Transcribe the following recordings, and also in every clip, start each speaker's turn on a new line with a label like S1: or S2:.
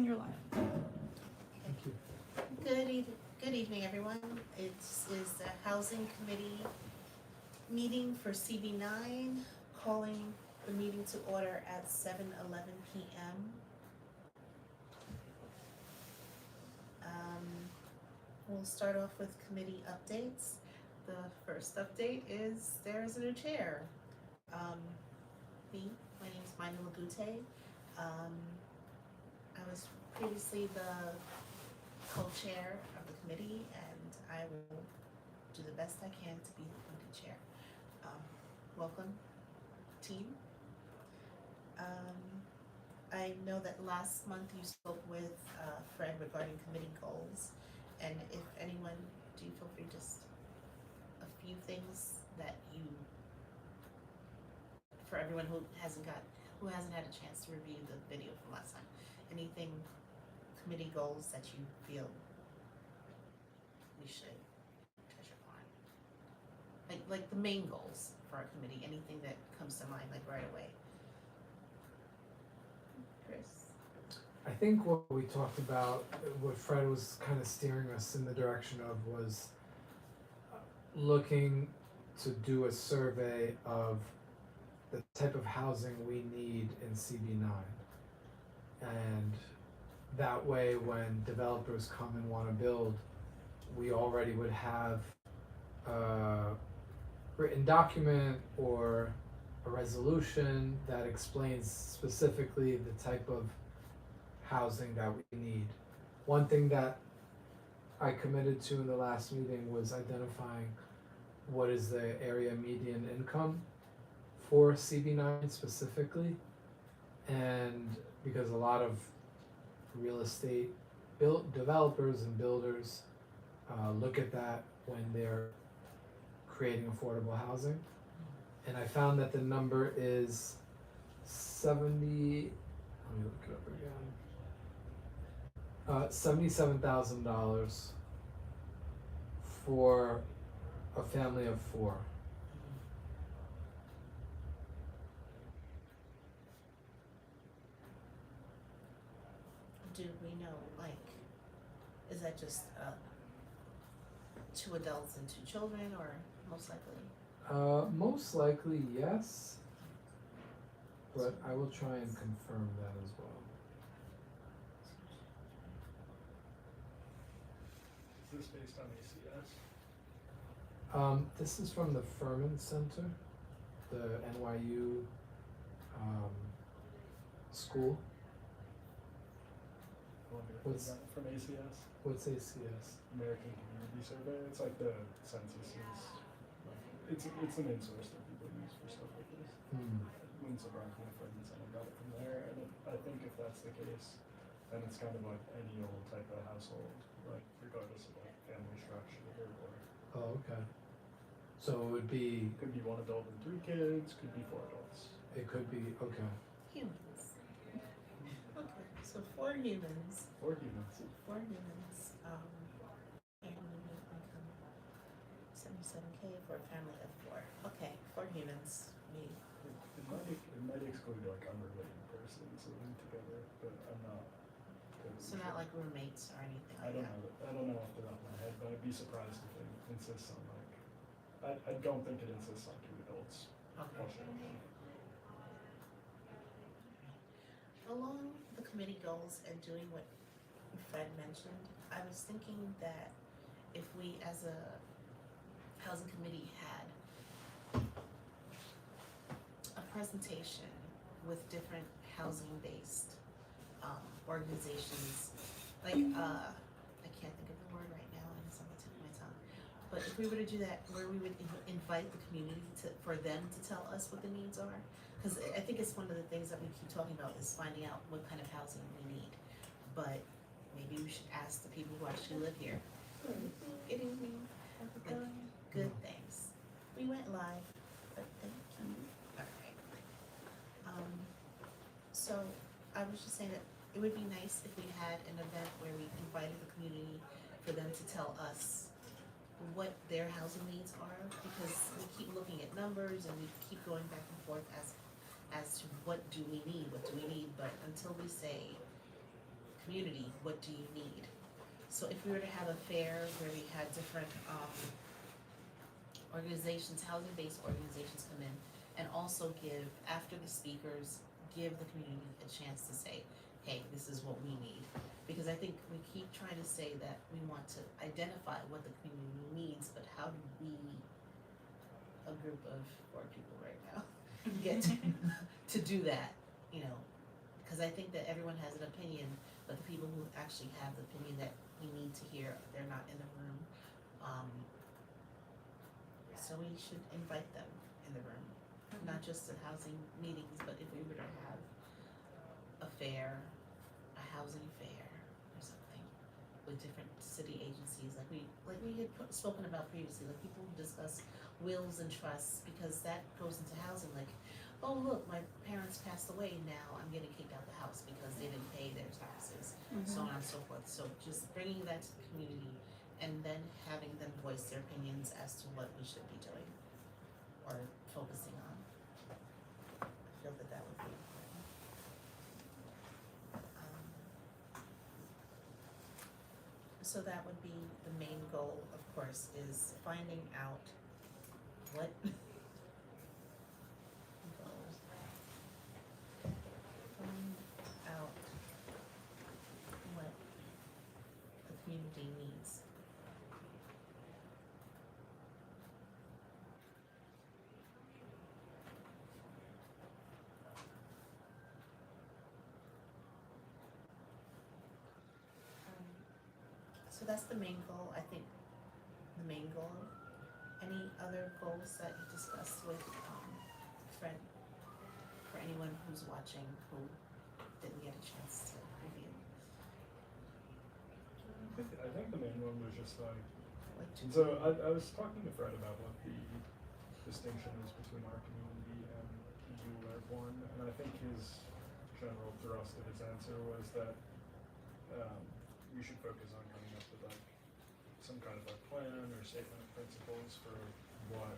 S1: and you're live.
S2: Thank you.
S3: Good evening, everyone. It is the Housing Committee meeting for CB9, calling the meeting to order at 7:11 p.m. We'll start off with committee updates. The first update is there is a new chair. My name is Mina Lagute. I was previously the co-chair of the committee, and I will do the best I can to be the appointed chair. Welcome, team. I know that last month you spoke with Fred regarding committee goals, and if anyone, do feel free, just a few things that you, for everyone who hasn't had a chance to review the video from last time, anything committee goals that you feel we should touch upon, like the main goals for our committee, anything that comes to mind, like right away. Chris?
S2: I think what we talked about, what Fred was kind of steering us in the direction of, was looking to do a survey of the type of housing we need in CB9. And that way, when developers come and want to build, we already would have a written document or a resolution that explains specifically the type of housing that we need. One thing that I committed to in the last meeting was identifying what is the area median income for CB9 specifically, and because a lot of real estate developers and builders look at that when they're creating affordable housing, and I found that the number is 70. Let me look it up again. $77,000 for a family of 4.
S3: Do we know, is that just 2 adults and 2 children, or most likely?
S2: Most likely yes, but I will try and confirm that as well.
S4: Is this based on ACS?
S2: This is from the Furman Center, the NYU school.
S4: What's from ACS?
S2: What's ACS?
S4: American Community Survey. It's like the census's. It's the main source that people use for stuff like this. Lindsay Bronco, my friend, and I got it from there, and I think if that's the case, then it's kind of like any old type of household, like regardless of like family structure or.
S2: Oh, okay. So it would be.
S4: Could be 1 adult and 3 kids. Could be 4 adults.
S2: It could be okay.
S3: Humans. Okay, so 4 humans.
S4: 4 humans.
S3: 4 humans. Annual income 77K for a family of 4. Okay, 4 humans.
S4: It might exclude like unrelated persons living together, but I'm not.
S3: So not like roommates or anything like that.
S4: I don't know off the top of my head, but I'd be surprised if it insists on like. I don't think it insists on 2 adults.
S3: Okay. Along the committee goals and doing what Fred mentioned, I was thinking that if we as a housing committee had a presentation with different housing-based organizations, like I can't think of the word right now, and it's on the tip of my tongue. But if we were to do that, where we would invite the community for them to tell us what the needs are, because I think it's one of the things that we keep talking about is finding out what kind of housing we need. But maybe we should ask the people who actually live here. Good evening. Good, thanks. We went live, but thank you. Okay. So I was just saying that it would be nice if we had an event where we invited the community for them to tell us what their housing needs are, because we keep looking at numbers and we keep going back and forth as to what do we need, but until we say community, what do you need? So if we were to have a fair where we had different, organizations, housing-based organizations come in and also give, after the speakers, give the community a chance to say, hey, this is what we need. Because I think we keep trying to say that we want to identify what the community needs, but how do we, a group of 4 people right now, get to do that, you know? Because I think that everyone has an opinion, but the people who actually have the opinion that we need to hear, they're not in the room. So we should invite them in the room, not just at housing meetings, but if we were to have a fair, a housing fair or something with different city agencies, like we had spoken about previously, like people who discuss wills and trusts, because that goes into housing, like, oh, look, my parents passed away, now I'm getting kicked out the house because they didn't pay their taxes, so on and so forth. So just bringing that to the community and then having them voice their opinions as to what we should be doing or focusing on. I feel that that would be important. So that would be the main goal, of course, is finding out what find out what the community needs. So that's the main goal, I think, the main goal. Any other goals that you discussed with Fred, for anyone who's watching who didn't get a chance to review?
S4: I think the main one was just like,
S3: Like to
S4: so I was talking to Fred about what the distinction is between our community and the ULERP one, and I think his general thrust of his answer was that we should focus on coming up with like some kind of a plan or statement of principles for what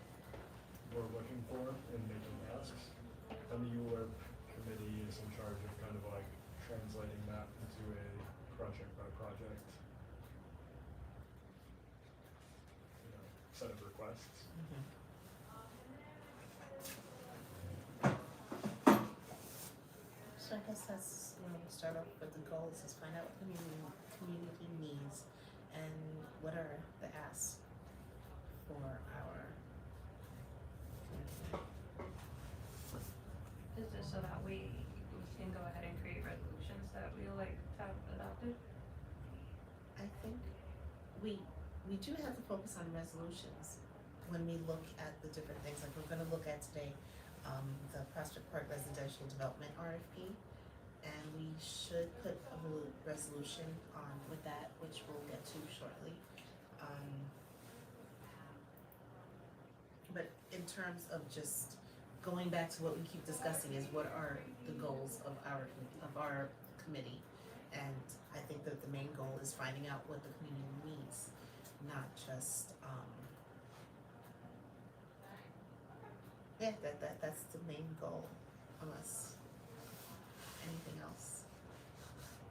S4: we're looking for in making asks, and the ULERP committee is in charge of kind of like translating that into a project by project, you know, set of requests.
S3: So I guess that's, you know, we'll start off with the goals, is find out what the community needs and what are the asks for our community.
S1: Is this so that we can go ahead and create resolutions that we like have adopted?
S3: I think we do have to focus on resolutions when we look at the different things, like we're gonna look at today, the Prospect Park Residential Development RFP, and we should put a resolution on with that, which we'll get to shortly. But in terms of just going back to what we keep discussing, is what are the goals of our committee? And I think that the main goal is finding out what the community needs, not just, that's the main goal, unless anything else.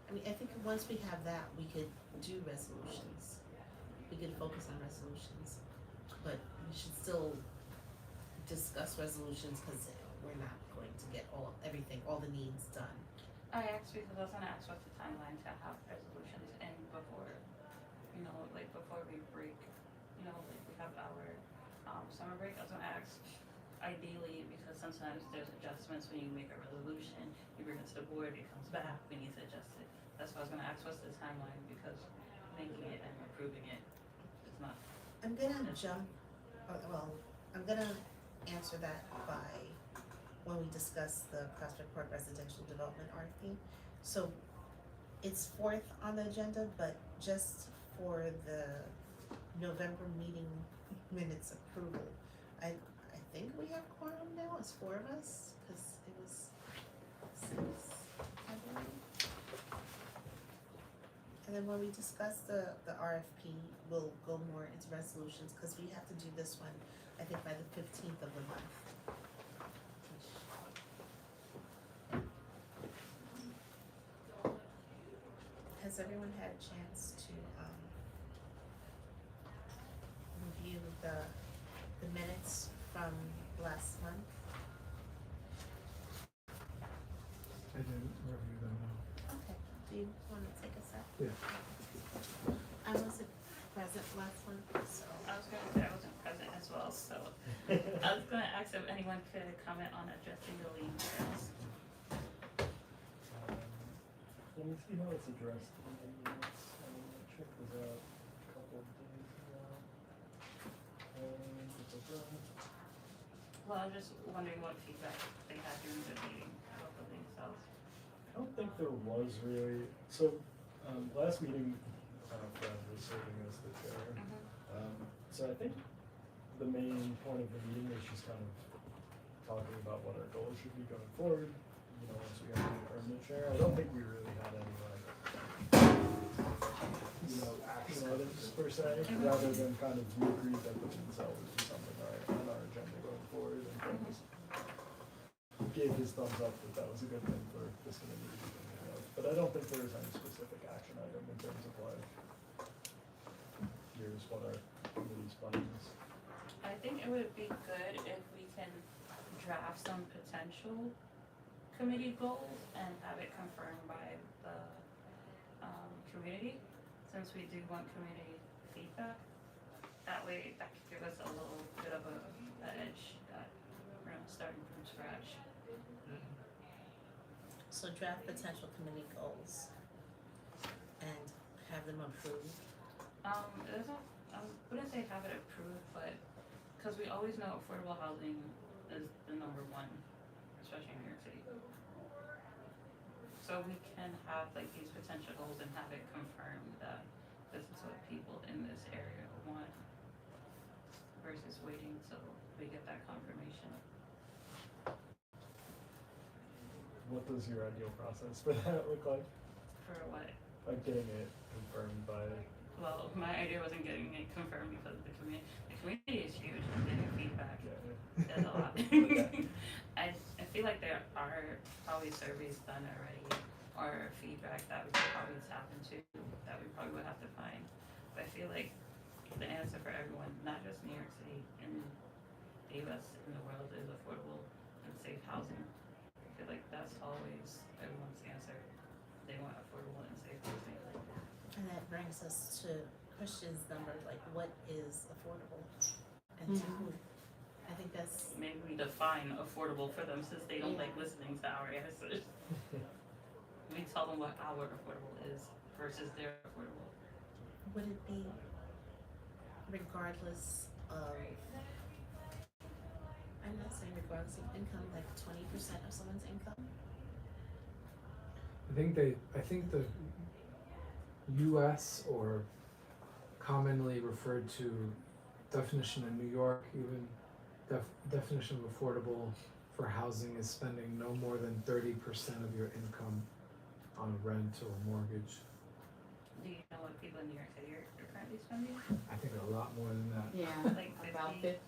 S3: I mean, I think once we have that, we could do resolutions. We could focus on resolutions, but we should still discuss resolutions, because we're not going to get all the needs done.
S1: I asked because I was gonna ask what's the timeline to have resolutions in before, you know, like before we break, you know, like we have our summer break. I was gonna ask ideally, because sometimes there's adjustments when you make a resolution, you bring it to the board, it comes back, we need to adjust it. That's why I was gonna ask what's the timeline, because making it and approving it is not.
S3: I'm gonna I'm gonna answer that by when we discuss the Prospect Park Residential Development RFP. So it's 4th on the agenda, but just for the November meeting minutes approval, I think we have quorum now, it's 4 of us, because it was 6, I believe. And then when we discuss the RFP, we'll go more into resolutions, because we have to do this one, I think, by the 15th of the month. has everyone had a chance to, review the minutes from last month?
S2: I didn't review them, no.
S3: Okay, do you wanna take a sec?
S2: Yeah.
S3: I wasn't present last month, so.
S1: I was gonna say I wasn't present as well, so I was gonna ask if anyone could comment on addressing the lien sales.
S4: Let me see how it's addressed in the minutes. I checked this out a couple of days ago.
S1: Well, I was just wondering what feedback they had during the meeting about the lien sales.
S4: I don't think there was really, so, last meeting, Fred was serving as the chair. So I think the main point of the meeting was just kind of talking about what our goals should be going forward, you know, once we got the permanent chair. I don't think we really had any like, you know, action items per se, rather than kind of we agreed that the lien sale would be something on our agenda going forward, and Fred just gave his thumbs up that that was a good thing for this committee to be thinking of. But I don't think there was any specific action item in terms of like, here's what our committee's plan is.
S1: I think it would be good if we can draft some potential committee goals and have it confirmed by the community, since we do want community feedback. That way, that could give us a little bit of a edge that we're not starting from scratch.
S3: So draft potential committee goals and have them approved.
S1: There's a, I wouldn't say have it approved, but, cause we always know affordable housing is the number one, especially in New York City. So we can have like these potential goals and have it confirmed that this is what people in this area want versus waiting till we get that confirmation.
S4: What does your ideal process for that look like?
S1: For what?
S4: Like getting it confirmed by,
S1: Well, my idea wasn't getting it confirmed because the community is huge, and getting feedback is a lot. I feel like there are probably surveys done already, or feedback that we could probably tap into, that we probably would have to find. But I feel like the answer for everyone, not just New York City, in the US, in the world, is affordable and safe housing. I feel like that's always everyone's answer. They want affordable and safe housing.
S3: And that brings us to Christian's number, like what is affordable and to who? I think that's,
S1: Maybe we define affordable for them since they don't like listening to our answers. We tell them what our affordable is versus their affordable.
S3: would it be regardless of, I'm not saying regardless of income, like 20% of someone's income?
S2: I think the US, or commonly referred to definition in New York, even definition of affordable for housing is spending no more than 30% of your income on rent or mortgage.
S1: Do you know what people in New York City are currently spending?
S2: I think a lot more than that.
S5: Yeah,
S1: Like
S5: about
S1: 50?
S5: 50.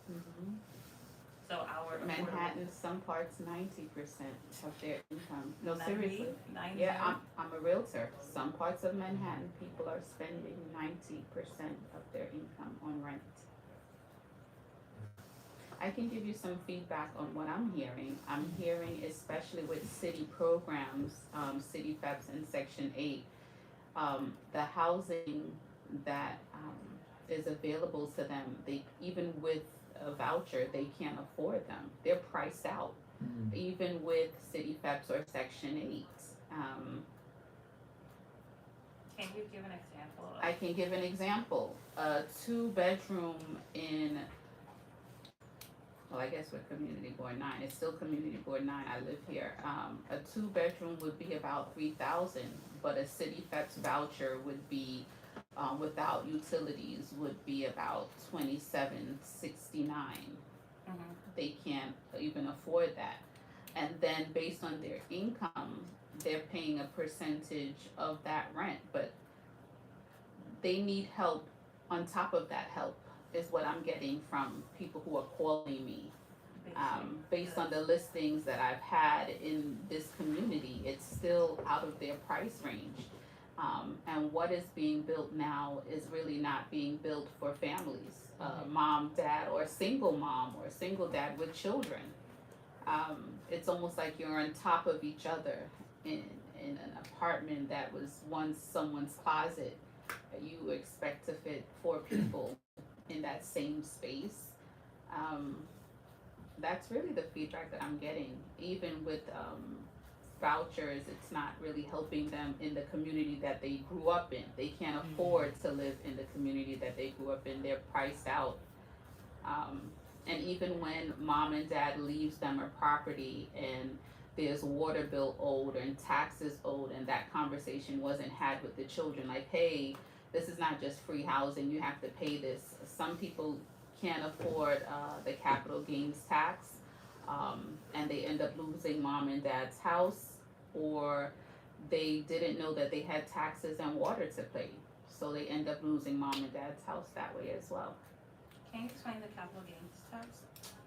S1: So our
S5: Manhattan, some parts 90% of their income. No,
S1: 90,
S5: seriously.
S1: 90?
S5: Yeah, I'm a realtor. Some parts of Manhattan, people are spending 90% of their income on rent. I can give you some feedback on what I'm hearing. I'm hearing, especially with city programs, City FEPS and Section 8, the housing that is available to them, they, even with a voucher, they can't afford them. They're priced out, even with City FEPS or Section 8.
S1: Can you give an example of?
S5: I can give an example. A 2-bedroom in, well, I guess we're Community Board 9. It's still Community Board 9. I live here. A 2-bedroom would be about $3,000, but a City FEPS voucher would be, without utilities, would be about $2,769. They can't even afford that. And then based on their income, they're paying a percentage of that rent, but they need help on top of that help, is what I'm getting from people who are calling me. Based on the listings that I've had in this community, it's still out of their price range. And what is being built now is really not being built for families, mom, dad, or a single mom or a single dad with children. It's almost like you're on top of each other in an apartment that was once someone's closet. You expect to fit 4 people in that same space. That's really the feedback that I'm getting. Even with vouchers, it's not really helping them in the community that they grew up in. They can't afford to live in the community that they grew up in. They're priced out. And even when mom and dad leaves them a property and there's water bill owed and taxes owed, and that conversation wasn't had with the children, like, hey, this is not just free housing, you have to pay this. Some people can't afford the capital gains tax, and they end up losing mom and dad's house, or they didn't know that they had taxes and water to pay, so they end up losing mom and dad's house that way as well.
S1: Can you explain the capital gains tax?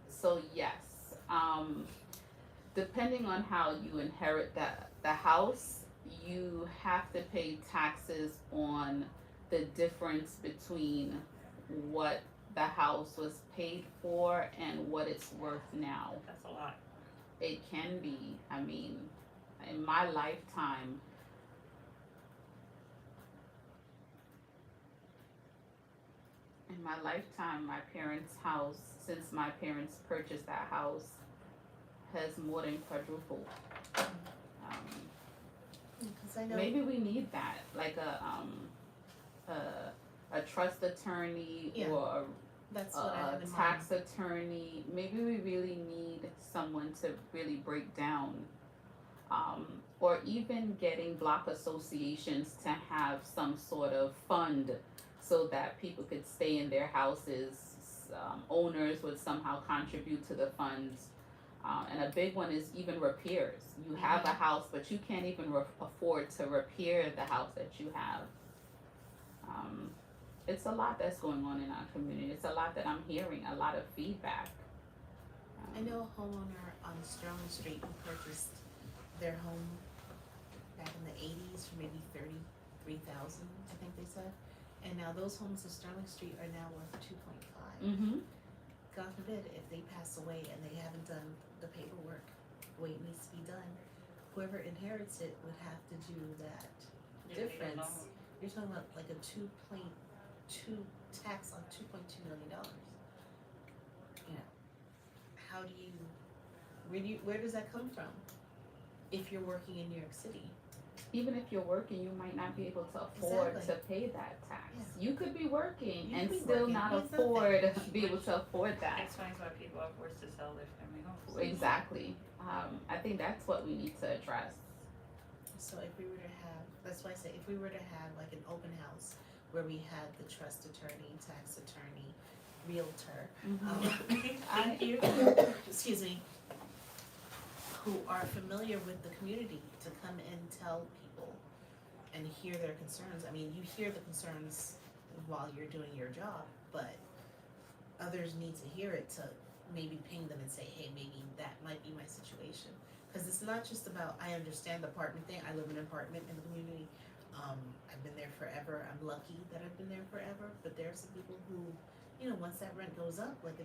S5: So yes, depending on how you inherit the house, you have to pay taxes on the difference between what the house was paid for and what it's worth now.
S1: That's a lot.
S5: It can be. I mean, in my lifetime, my parents' house, since my parents purchased that house, has more than quadrupled.
S3: Because I know.
S5: Maybe we need that, like a trust attorney
S3: Yeah,
S5: or
S3: That's what I have
S5: a
S3: in mind.
S5: tax attorney. Maybe we really need someone to really break down, or even getting block associations to have some sort of fund so that people could stay in their houses. Owners would somehow contribute to the funds. And a big one is even repairs. You have a house, but you can't even afford to repair the house that you have. It's a lot that's going on in our community. It's a lot that I'm hearing, a lot of feedback.
S3: I know a homeowner on Sterling Street who purchased their home back in the 80s for maybe $33,000, I think they said. And now those homes on Sterling Street are now worth 2.5.
S5: Mm-hmm.
S3: God forbid if they pass away and they haven't done the paperwork the way it needs to be done, whoever inherits it would have to do that difference. You're talking about like a 2.2 tax on $2.2 million. You know, how do you, where does that come from? If you're working in New York City.
S5: Even if you're working, you might not be able to afford
S3: Exactly.
S5: to pay that tax.
S3: Yeah.
S5: You could be working
S3: You
S5: and
S3: could be
S5: still
S3: working.
S5: not
S3: It's
S5: be able to afford
S1: That
S5: that.
S1: explains why people are forced to sell their family homes.
S5: Exactly. I think that's what we need to address.
S3: So if we were to have, that's why I say, if we were to have like an open house where we had the trust attorney, tax attorney, realtor,
S1: Thank you.
S3: excuse me, who are familiar with the community to come and tell people and hear their concerns. I mean, you hear the concerns while you're doing your job, but others need to hear it to maybe ping them and say, hey, maybe that might be my situation. Because it's not just about, I understand the apartment thing. I live in an apartment in the community. I've been there forever. I'm lucky that I've been there forever. But there are some people who, you know, once that rent goes up, like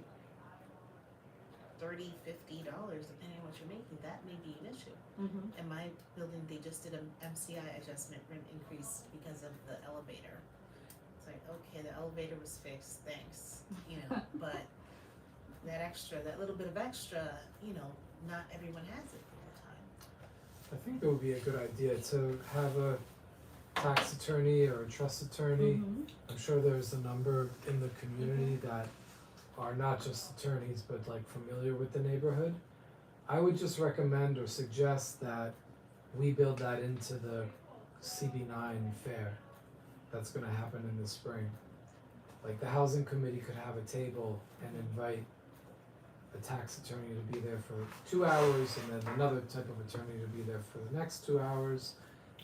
S3: $30, $50, depending on what you're making, that may be an issue.
S5: Mm-hmm.
S3: In my building, they just did an MCI adjustment rent increase because of the elevator. It's like, okay, the elevator was fixed, thanks, you know, but that extra, that little bit of extra, you know, not everyone has it all the time.
S2: I think it would be a good idea to have a tax attorney or a trust attorney. I'm sure there's a number in the community that are not just attorneys but like familiar with the neighborhood. I would just recommend or suggest that we build that into the CB9 fair that's gonna happen in the spring. Like the housing committee could have a table and invite a tax attorney to be there for 2 hours and then another type of attorney to be there for the next 2 hours.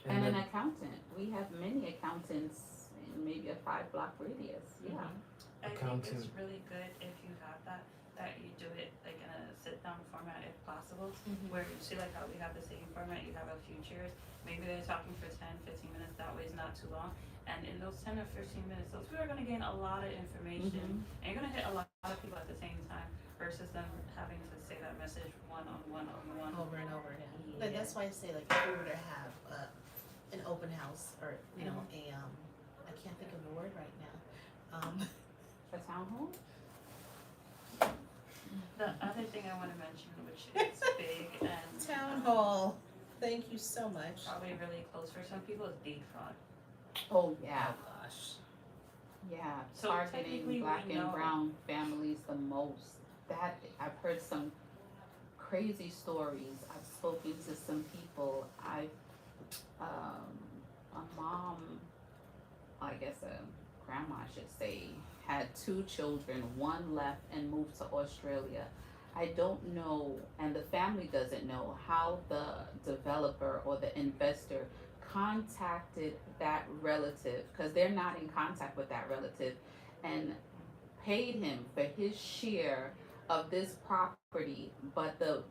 S5: And
S2: then
S5: an accountant. We have many accountants in maybe a 5-block radius. Yeah.
S1: I think
S2: Accountant.
S1: it's really good if you have that that you do it like in a sit-down format if possible,
S3: Mhm.
S1: where you see like how we have the same format, you have a few chairs, maybe they're talking for 10, 15 minutes, that way it's not too long. And in those 10 or 15 minutes, those people are gonna gain a lot of information, and you're gonna hit a lot of people at the same time, versus them having to say that message one on one.
S3: Over and over again. But that's why I say, like, if we were to have an open house, or you know, I can't think of the word right now.
S5: A town hall?
S1: The other thing I wanna mention, which is big and
S3: Town hall. Thank you so much.
S1: probably really close for some people, is deed fraud.
S5: Oh, yeah.
S3: Gosh.
S5: Yeah,
S1: So
S5: targeting
S1: technically
S5: black
S1: we
S5: and
S1: know-
S5: brown families the most. That, I've heard some crazy stories. I've spoken to some people. A mom, I guess a grandma I should say, had 2 children. One left and moved to Australia. I don't know, and the family doesn't know how the developer or the investor contacted that relative, because they're not in contact with that relative, and paid him for his share of this property, but the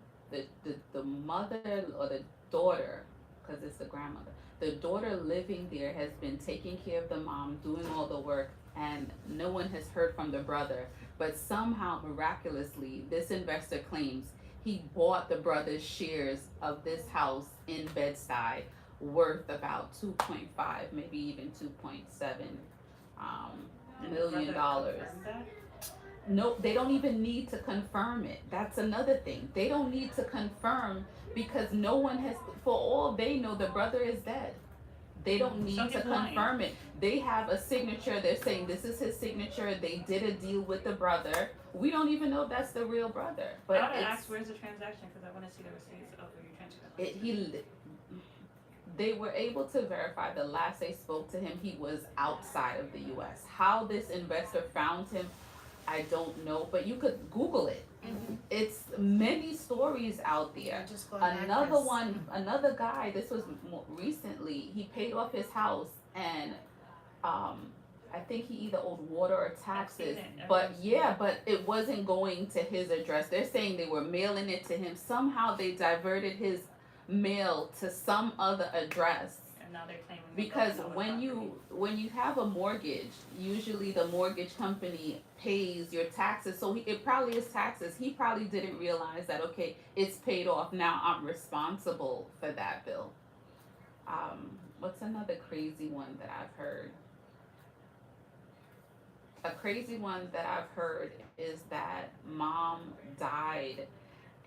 S5: mother or the daughter, because it's the grandmother, the daughter living there has been taking care of the mom, doing all the work, and no one has heard from the brother. But somehow, miraculously, this investor claims he bought the brother's shares of this house in Bed-Stuy, worth about 2.5, maybe even 2.7
S1: And the
S5: million
S1: brother
S5: dollars.
S1: confirmed that?
S5: No, they don't even need to confirm it. That's another thing. They don't need to confirm because no one has, for all they know, the brother is dead. They don't need
S1: So
S5: to
S1: he's lying.
S5: confirm it. They have a signature. They're saying this is his signature. They did a deal with the brother. We don't even know if that's the real brother.
S1: I
S5: But
S1: wanna
S5: it's,
S1: ask, where's the transaction, cause I wanna see the receipts of where you transferred.
S5: they were able to verify the last they spoke to him, he was outside of the US. How this investor found him, I don't know, but you could Google it.
S3: Mhm.
S5: It's many stories out there.
S3: Just go on
S5: Another
S3: Actress.
S5: one, another guy, this was more recently, he paid off his house and I think he either owed water or taxes,
S1: it.
S5: but
S1: Everyone's
S5: yeah, but it wasn't going to his address. They're saying they were mailing it to him. Somehow they diverted his mail to some other address.
S1: And now they're claiming.
S5: Because
S1: that's not
S5: when
S1: property.
S5: you have a mortgage, usually the mortgage company pays your taxes. So it probably is taxes. He probably didn't realize that, okay, it's paid off. Now I'm responsible for that bill. What's another crazy one that I've heard? A crazy one that I've heard is that mom died,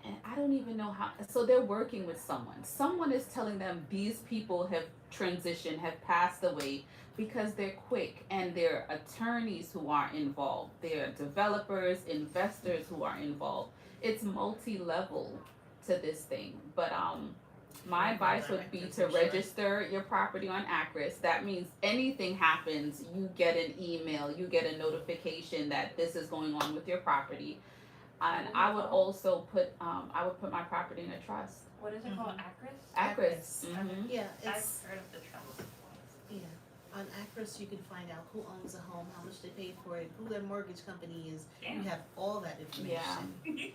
S5: and I don't even know how. So they're working with someone. Someone is telling them these people have transitioned, have passed away, because they're quick, and they're attorneys who are involved. They're developers, investors who are involved. It's multi-level to this thing. But my advice would be to register your property on Acris. That means anything happens, you get an email, you get a notification that this is going on with your property. And I would also put my property in a trust.
S1: What is it called, Acris?
S5: Acris.
S3: Acris.
S5: Mhm.
S3: Yeah,
S1: I've
S3: it's,
S1: heard of the trust.
S3: yeah. On Acris, you can find out who owns a home, how much they paid for it, who their mortgage company is. You
S1: Damn.
S3: have all that information.
S1: Okay.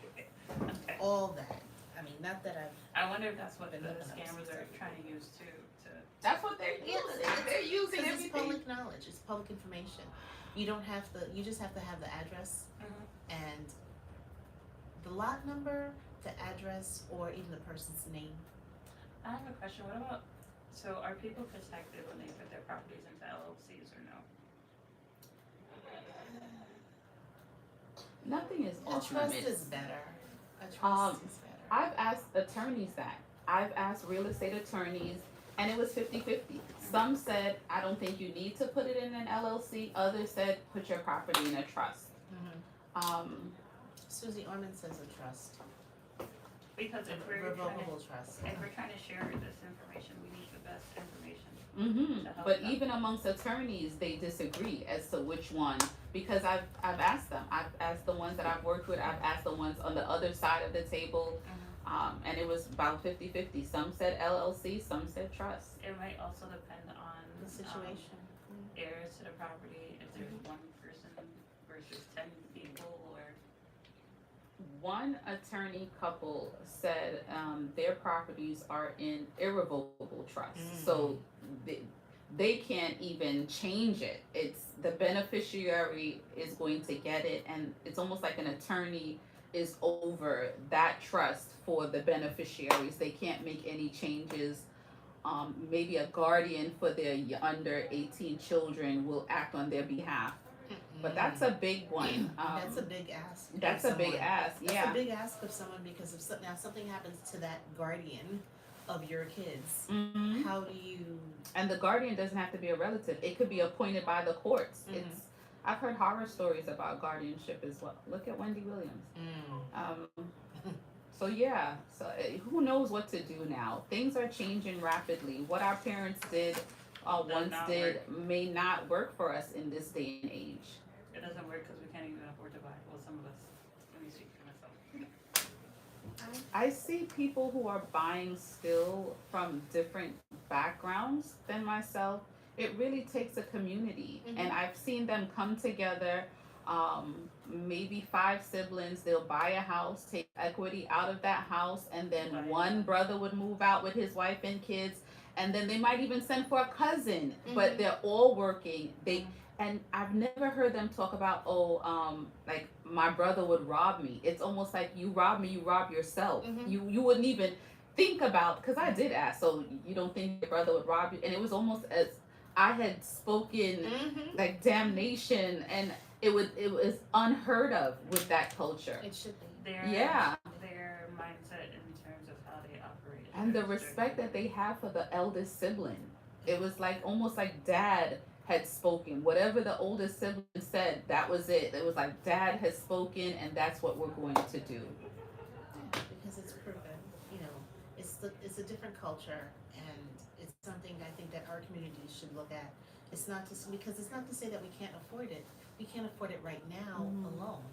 S3: All that. I mean, not that I've.
S1: I wonder if that's what the
S3: Been looking up
S1: scammers
S3: since
S1: are
S3: then.
S1: trying to use to.
S5: That's what they're
S3: Yeah,
S5: using. They're using
S3: Because it's
S5: everything.
S3: public knowledge, it's public information. You don't have to, you just have to have the address and the lot number, the address, or even the person's name.
S1: I have a question. What about, so are people protected when they put their properties into LLCs or no?
S5: Nothing is
S3: A
S5: off
S3: trust
S5: limits.
S3: is better. A trust is better.
S5: I've asked attorneys that. I've asked real estate attorneys, and it was 50-50. Some said, I don't think you need to put it in an LLC. Others said, put your property in a trust.
S3: Susie Orman says a trust,
S1: Because
S3: a
S1: if we're trying to,
S3: revocable trust.
S1: if we're trying to share this information, we need the best information. to help
S5: But
S1: them.
S5: even amongst attorneys, they disagree as to which one. Because I've asked them. I've asked the ones that I've worked with. I've asked the ones on the other side of the table. And it was about 50-50. Some said LLC, some said trust.
S1: It might also depend on
S3: The situation.
S1: heirs to the property, if there's one person versus 10 people, or
S5: one attorney couple said their properties are in irrevocable trust, so they can't even change it. It's the beneficiary is going to get it, and it's almost like an attorney is over that trust for the beneficiaries. They can't make any changes. Maybe a guardian for their under 18 children will act on their behalf. But that's a big one.
S3: That's a big ask. of
S5: That's a big
S3: someone.
S5: ask.
S3: That's
S5: Yeah.
S3: a big ask of someone because if now something happens to that guardian of your kids,
S5: Mhm.
S3: how do you?
S5: And the guardian doesn't have to be a relative. It could be appointed by the courts.
S3: Mhm.
S5: It's I've heard horror stories about guardianship as well. Look at Wendy Williams. So yeah, so who knows what to do now? Things are changing rapidly. What our parents did once
S1: not
S5: did may not work for us in this day and age.
S1: It doesn't work because we can't even afford to buy. Well, some of us. Let me speak for myself.
S5: I see people who are buying still from different backgrounds than myself. It really takes a community, and I've seen them come together. Maybe 5 siblings, they'll buy a house, take equity out of that house, and then
S1: Right.
S5: one brother would move out with his wife and kids, and then they might even send for a cousin, but they're all working. And I've never heard them talk about, like my brother would rob me. It's almost like you rob me, you rob yourself. You wouldn't even think about, because I did ask, so you don't think your brother would rob you? And it was almost as I had spoken like damnation, and it was unheard of with that culture.
S3: It should be.
S1: Their mindset in terms of how they operate.
S5: And the respect that they have for the eldest sibling. It was like almost like dad had spoken. Whatever the oldest sibling said, that was it. It was like dad has spoken, and that's what we're going to do.
S3: Yeah, because it's proven. You know, it's a different culture, and it's something I think that our communities should look at. It's not just because it's not to say that we can't afford it. We can't afford it right now alone.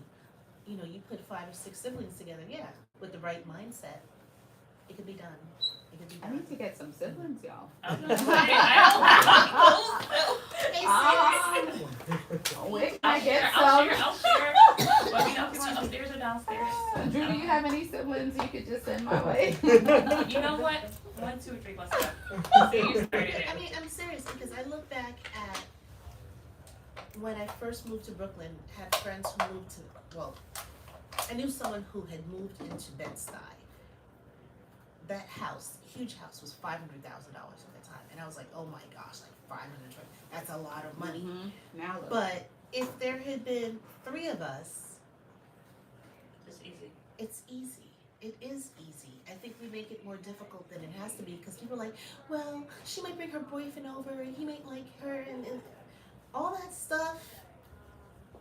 S3: You know, you put 5 or 6 siblings together, yeah, with the right mindset, it could be done. It could be
S5: I
S3: done.
S5: need to get some siblings, y'all.
S1: I was gonna say, I
S5: Where can
S1: I'll
S5: I get
S1: share.
S5: some?
S1: I'll share. Let me know if you want upstairs or downstairs.
S5: Drew, do you have any siblings you could just send my way?
S1: You know what? 1, 2, 3, let's go. See, you started it.
S3: I mean, I'm serious because I look back at when I first moved to Brooklyn, had friends who moved to, I knew someone who had moved into Bed-Stuy. That house, huge house, was $500,000 at the time. And I was like, oh my gosh, like $500,000, that's a lot of money.
S5: Now look.
S3: But if there had been 3 of us,
S1: It's easy.
S3: it's easy. It is easy. I think we make it more difficult than it has to be because people are like, well, she might bring her boyfriend over and he might like her and all that stuff.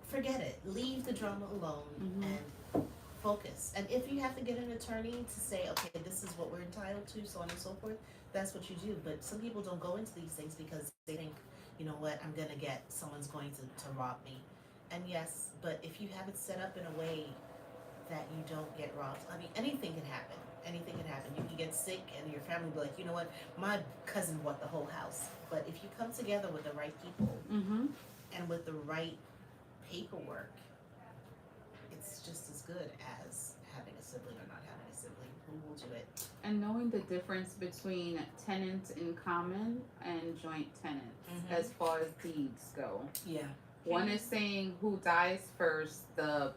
S3: Forget it. Leave the drama alone and focus. And if you have to get an attorney to say, okay, this is what we're entitled to, so on and so forth, that's what you do. But some people don't go into these things because they think, you know what, I'm gonna get, someone's going to rob me. And yes, but if you have it set up in a way that you don't get robbed, I mean, anything can happen. Anything can happen. You can get sick and your family will be like, you know what, my cousin bought the whole house. But if you come together with the right people and with the right paperwork, it's just as good as having a sibling or not having a sibling. Who will do it?
S5: And knowing the difference between tenants in common and joint tenants as far as deeds go.
S3: Yeah.
S5: One is saying who dies first, the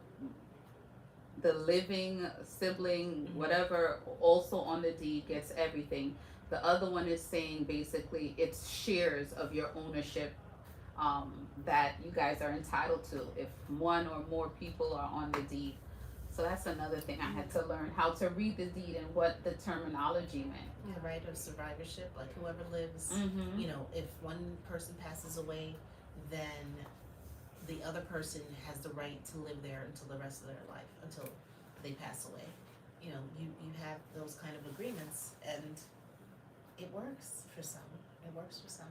S5: living sibling, whatever, also on the deed gets everything. The other one is saying basically it's shares of your ownership that you guys are entitled to if one or more people are on the deed. So that's another thing I had to learn, how to read the deed and what the terminology meant.
S3: Yeah, right, of survivorship, like whoever lives, you know, if one person passes away, then the other person has the right to live there until the rest of their life, until they pass away. You know, you have those kind of agreements, and it works for some. It works for some.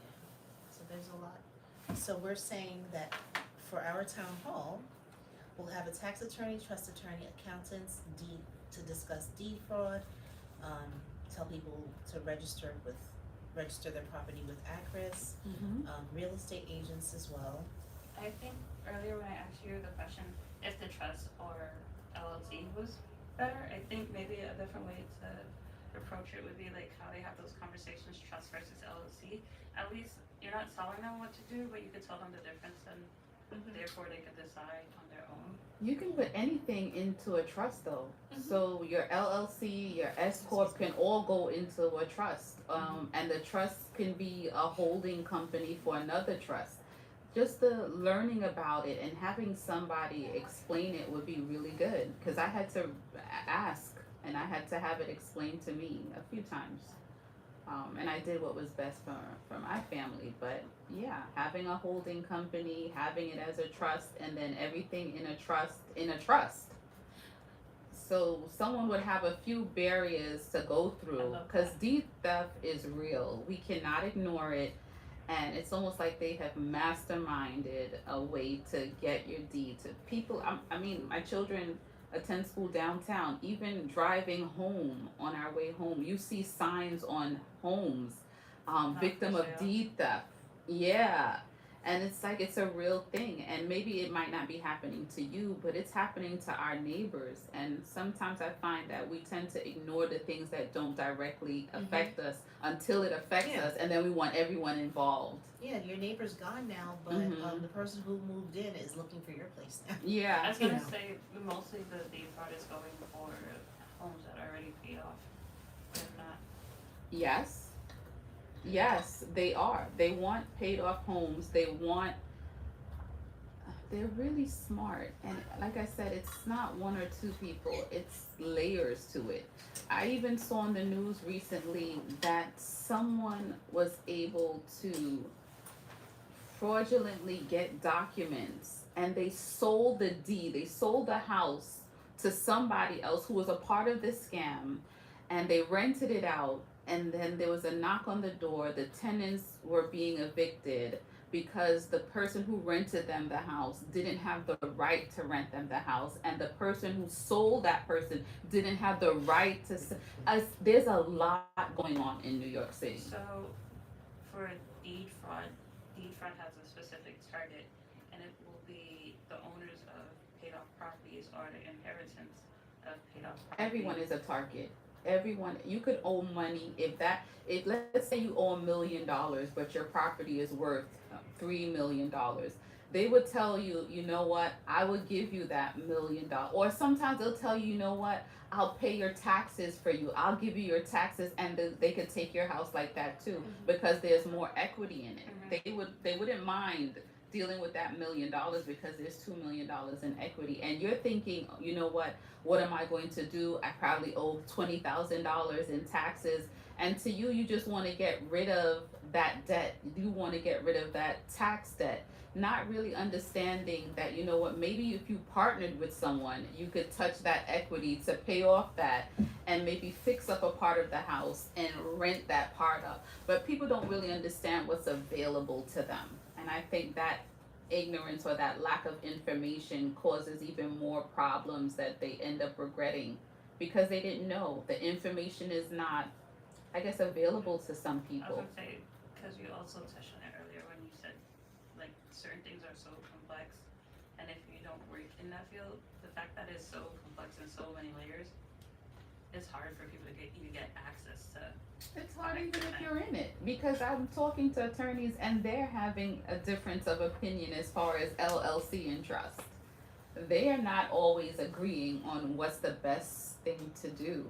S3: Yeah. So there's a lot. So we're saying that for our town hall, we'll have a tax attorney, trust attorney, accountants, deed to discuss deed fraud, tell people to register their property with ACRIS, real estate agents as well.
S1: I think earlier when I asked you the question, if the trust or LLC was better. I think maybe a different way to approach it would be like how they have those conversations, trust versus LLC. At least you're not telling them what to do, but you could tell them the difference, and therefore they could decide on their own.
S5: You can put anything into a trust though.
S3: Mhm.
S5: So your LLC, your S corp can all go into a trust, and the trust can be a holding company for another trust. Just the learning about it and having somebody explain it would be really good. Because I had to ask and I had to have it explained to me a few times. And I did what was best for my family. But yeah, having a holding company, having it as a trust, and then everything in a trust. So someone would have a few barriers to go
S1: I
S5: through
S1: love
S5: because
S1: that.
S5: deed theft is real. We cannot ignore it. And it's almost like they have masterminded a way to get your deed to people. I mean, my children attend school downtown. Even driving home on our way home, you see signs on homes,
S1: Not
S5: victim
S1: for
S5: of
S1: sale.
S5: deed theft. Yeah. And it's like it's a real thing. And maybe it might not be happening to you, but it's happening to our neighbors. And sometimes I find that we tend to ignore the things that don't directly affect us until it affects
S3: Yeah.
S5: us, and then we want everyone involved.
S3: Yeah, your neighbor's gone now, but
S5: Mhm.
S3: the person who moved in is looking for your place now.
S1: I
S5: Yeah.
S1: was
S3: You
S1: gonna
S3: know.
S1: say mostly the deed fraud is going for homes that are already paid off. If not,
S5: Yes. Yes, they are. They want paid off homes. They're really smart. And like I said, it's not one or two people, it's layers to it. I even saw on the news recently that someone was able to fraudulently get documents and they sold the deed, they sold the house to somebody else who was a part of this scam, and they rented it out, and then there was a knock on the door, the tenants were being evicted because the person who rented them the house didn't have the right to rent them the house, and the person who sold that person didn't have the right to there's a lot going on in New York City.
S1: so for deed fraud has a specific target, and it will be the owners of paid off properties or the inheritance of paid off property.
S5: Everyone is a target. Everyone, you could owe money if let's say you owe $1 million, but your property is worth $3 million. They would tell you, you know what, I would give you that $1 million. Or sometimes they'll tell you, you know what, I'll pay your taxes for you. I'll give you your taxes, and they could take your house like that too, because there's more equity in it. They wouldn't mind dealing with that $1 million because there's $2 million in equity, and you're thinking, you know what am I going to do? I probably owe $20,000 in taxes, and to you, you just want to get rid of that debt. You want to get rid of that tax debt, not really understanding that, you know what, maybe if you partnered with someone, you could touch that equity to pay off that and maybe fix up a part of the house and rent that part up. But people don't really understand what's available to them. And I think that ignorance or that lack of information causes even more problems that they end up regretting because they didn't know. The information is not, I guess, available to some
S1: I was
S5: people.
S1: gonna say, because you also touched on it earlier when you said like certain things are so complex, and if you don't work in that field, the fact that it's so complex and so many layers, it's hard for people to even get access to.
S5: It's hard even if you're in it, because I'm talking to attorneys and they're having a difference of opinion as far as LLC and trust. They are not always agreeing on what's the best thing to do.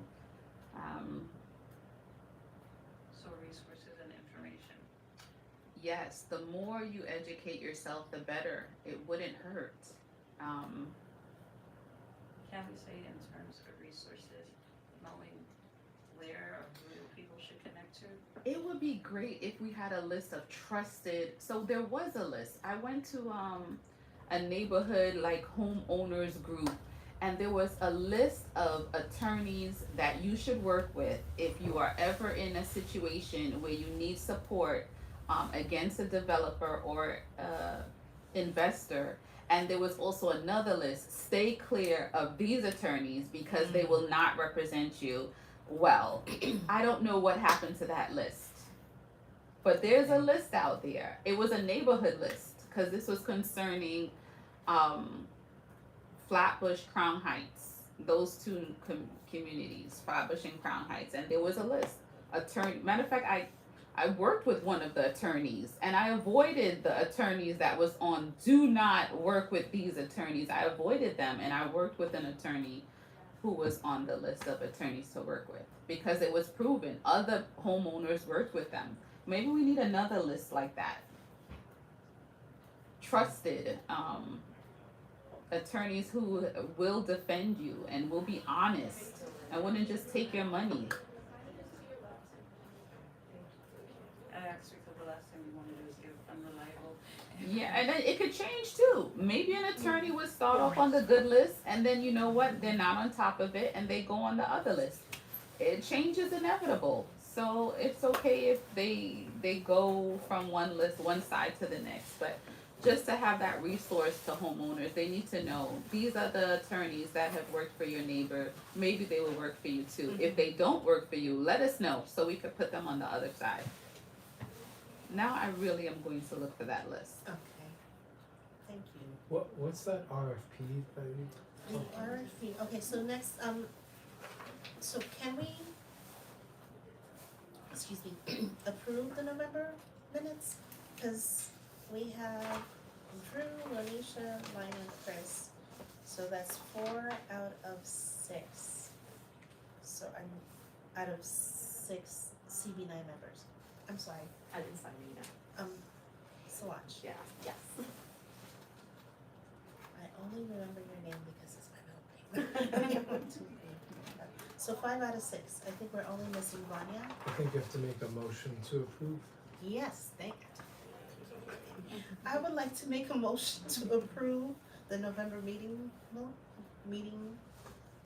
S1: So resources and information.
S5: Yes, the more you educate yourself, the better. It wouldn't hurt.
S1: Can we say in terms of resources, knowing where or who people should connect to?
S5: It would be great if we had a list of trusted. So there was a list. I went to a neighborhood like homeowners group, and there was a list of attorneys that you should work with if you are ever in a situation where you need support against a developer or investor. And there was also another list: stay clear of these attorneys because they will not represent you well. I don't know what happened to that list, but there's a list out there. It was a neighborhood list because this was concerning Flatbush, Crown Heights. those two communities, Flatbush and Crown Heights, and there was a list. Matter of fact, I worked with one of the attorneys, and I avoided the attorneys that was on do not work with these attorneys. I avoided them, and I worked with an attorney who was on the list of attorneys to work with because it was proven other homeowners worked with them. Maybe we need another list like that. Trusted attorneys who will defend you and will be honest and wouldn't just take your money.
S1: I asked because the last thing we want to do is give unreliable.
S5: Yeah, and then it could change too. Maybe an attorney would start off on the good list, and then you know what? They're not on top of it, and they go on the other list. Change is inevitable, so it's okay if they go from one side to the next. But just to have that resource to homeowners, they need to know these are the attorneys that have worked for your neighbor. Maybe they will work for you too. If they don't work for you, let us know so we could put them on the other side. Now I really am going to look for that list.
S3: Okay. Thank you.
S2: What's that RFP that you?
S3: The RFP, okay, so next, so can we, excuse me, approve the November minutes? Cause we have Drew, Lanisha, mine and Chris, so that's 4 out of 6. So I'm out of 6 CB9 members. I'm sorry,
S6: I didn't sign it either.
S3: Solange.
S6: Yeah, yes.
S3: I only remember your name because it's my middle name. So 5 out of 6. I think we're only missing Vanya.
S2: I think you have to make a motion to approve.
S3: Yes, thank you. I would like to make a motion to approve the November meeting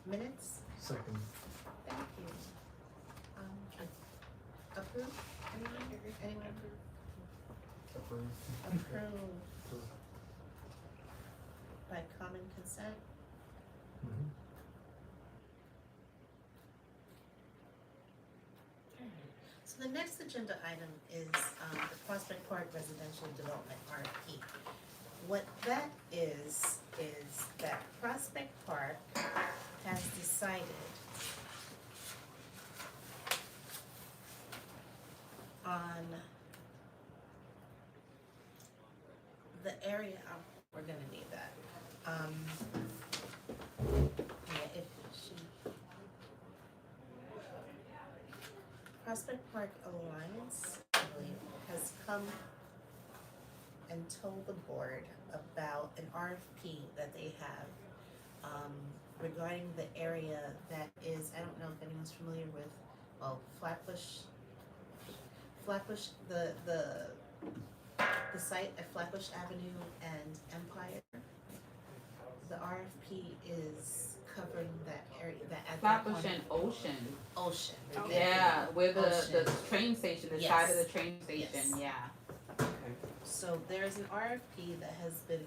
S3: minutes.
S2: Second.
S3: Thank you. Approve? Anyone
S4: Approve.
S3: approve by common consent?
S2: Mhm.
S3: So the next agenda item is the Prospect Park Residential Development RFP. What that is that Prospect Park has decided on the area, we're gonna need that. Yeah, if she. Prospect Park Alliance, I believe, has come and told the board about an RFP that they have regarding the area that is, I don't know if anyone's familiar with, well, Flatbush, the site at Flatbush Avenue and Empire. The RFP is covering that area, that at that
S5: Flatbush
S3: corner.
S5: and Ocean.
S3: Ocean.
S6: Okay.
S5: Yeah, where the
S3: Ocean.
S5: train station, the
S3: Yes.
S5: side of the train station,
S3: Yes.
S5: yeah.
S6: Okay.
S3: So there is an RFP that has been,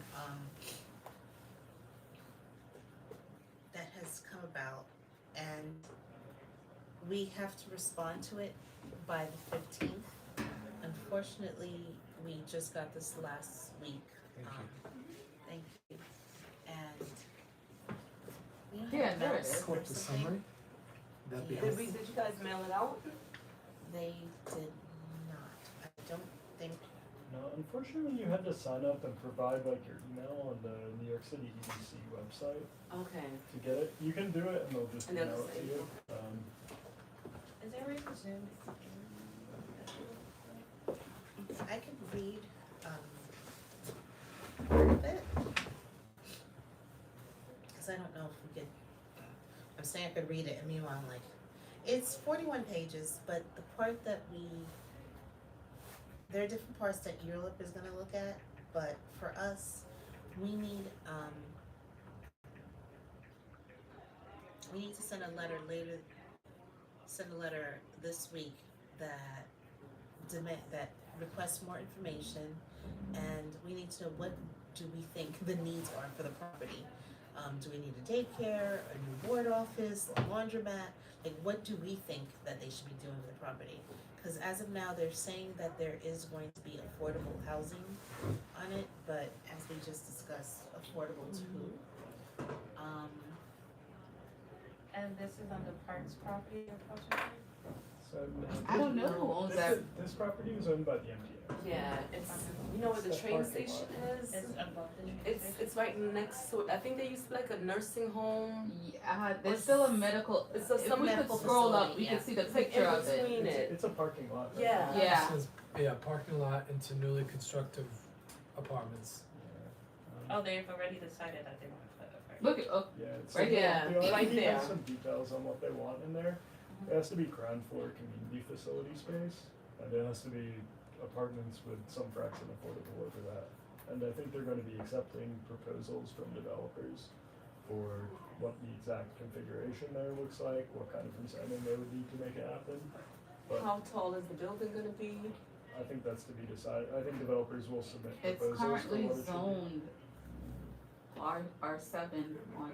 S3: that has come about, and we have to respond to it by the 15th. Unfortunately, we just got this last week.
S2: Thank you.
S3: Thank you. And we don't
S5: Yeah,
S3: have
S5: there it
S3: maps
S5: is.
S3: or
S2: What, the
S3: something.
S2: summary? That'd be
S3: Yeah.
S2: helpful.
S6: Did you guys mail it out?
S3: They did not. I don't think.
S4: No, unfortunately, you had to sign up and provide like your email on the New York City EDC website
S6: Okay.
S4: to get it. You can do it, and they'll just
S6: And they'll
S4: email
S6: just
S4: it to
S6: say-
S4: you.
S3: Is there a way to Zoom? I could read part of it. Cause I don't know if we could, I'm saying I could read it, and meanwhile I'm like, it's 41 pages, but the part that there are different parts that Europe is gonna look at, but for us, we need to send a letter this week that requests more information, and we need to know what do we think the needs are for the property. Do we need a daycare, a new board office, a laundromat? Like, what do we think that they should be doing with the property? Because as of now, they're saying that there is going to be affordable housing on it, but as we just discussed, affordable to who?
S1: And this is on the Parks property approximately?
S4: So
S5: I don't know who owns that.
S4: This property is owned by the MTA.
S6: Yeah, it's, you know where the
S4: It's the
S6: train
S4: parking
S6: station
S4: lot.
S6: is?
S1: It's above the train
S6: It's,
S1: station?
S6: it's right next to, I think they used to be like a nursing home.
S5: Yeah, there's still a medical,
S6: It's a-
S5: if
S6: some
S5: we could
S3: medical
S5: scroll up,
S3: facility,
S5: we could
S3: yeah.
S5: see the
S6: It's like
S5: picture
S6: in
S5: of it.
S6: between it.
S4: It's a parking lot. Right?
S6: Yeah.
S5: Yeah.
S2: It says, yeah, parking lot into newly constructive apartments.
S1: Oh, they've already decided that they want to put a park.
S5: Look at, oh,
S4: Yeah, it's
S5: Right
S6: there.
S4: the
S6: Right
S4: RFP
S6: there.
S4: has some details on what they want in there. It has to be ground floor community facility space, and it has to be apartments with some fraction affordable over that. And I think they're gonna be accepting proposals from developers for what the exact configuration there looks like, what kind of rezoning they would need to make it happen. But
S6: How tall is the building gonna be?
S4: I think that's to be decided. I think developers will submit
S5: it's
S4: proposals for
S5: currently
S4: what it should be.
S5: zoned R7 one,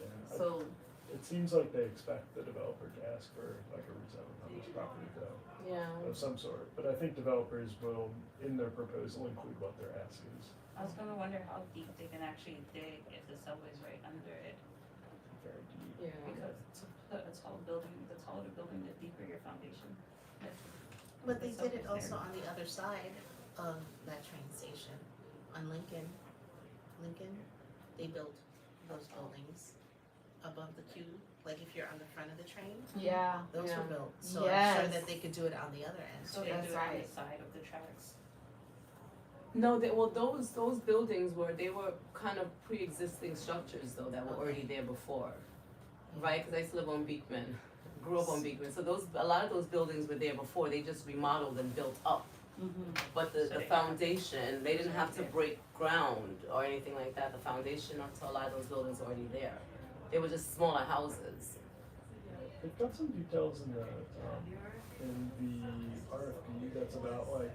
S4: Yeah,
S5: so,
S4: it seems like they expect the developer to ask for like a rezone on this property though,
S6: Yeah.
S4: of some sort. But I think developers will, in their proposal, include what their ask is.
S1: I was gonna wonder how deep they can actually dig if the subway's right under it,
S4: Very deep.
S6: Yeah.
S1: because to put a tall building, the taller the building, the deeper your foundation.
S3: But they
S1: The
S3: did it
S1: subway's
S3: also
S1: there.
S3: on the other side of that train station, on Lincoln. They built those buildings above the queue, like if you're on the front of the train,
S5: yeah,
S3: those
S6: Yeah.
S3: were built. So I'm sure
S5: Yes.
S3: that they could do it on the other end
S1: So
S3: too.
S1: they
S5: That's
S1: do it on the
S5: right.
S1: side of the tracks.
S6: No, those buildings they were kind of pre-existing structures though, that were already there before. Right, cause I used to live on Beekman, grew up on Beekman, so a lot of those buildings were there before, they just remodeled and built up. But
S1: So
S6: the
S1: they-
S6: foundation, they didn't have to
S1: Yeah.
S6: break ground or anything like that, the foundation to a lot of those buildings were already there. They were just smaller houses.
S4: They've got some details in the RFP that's about like,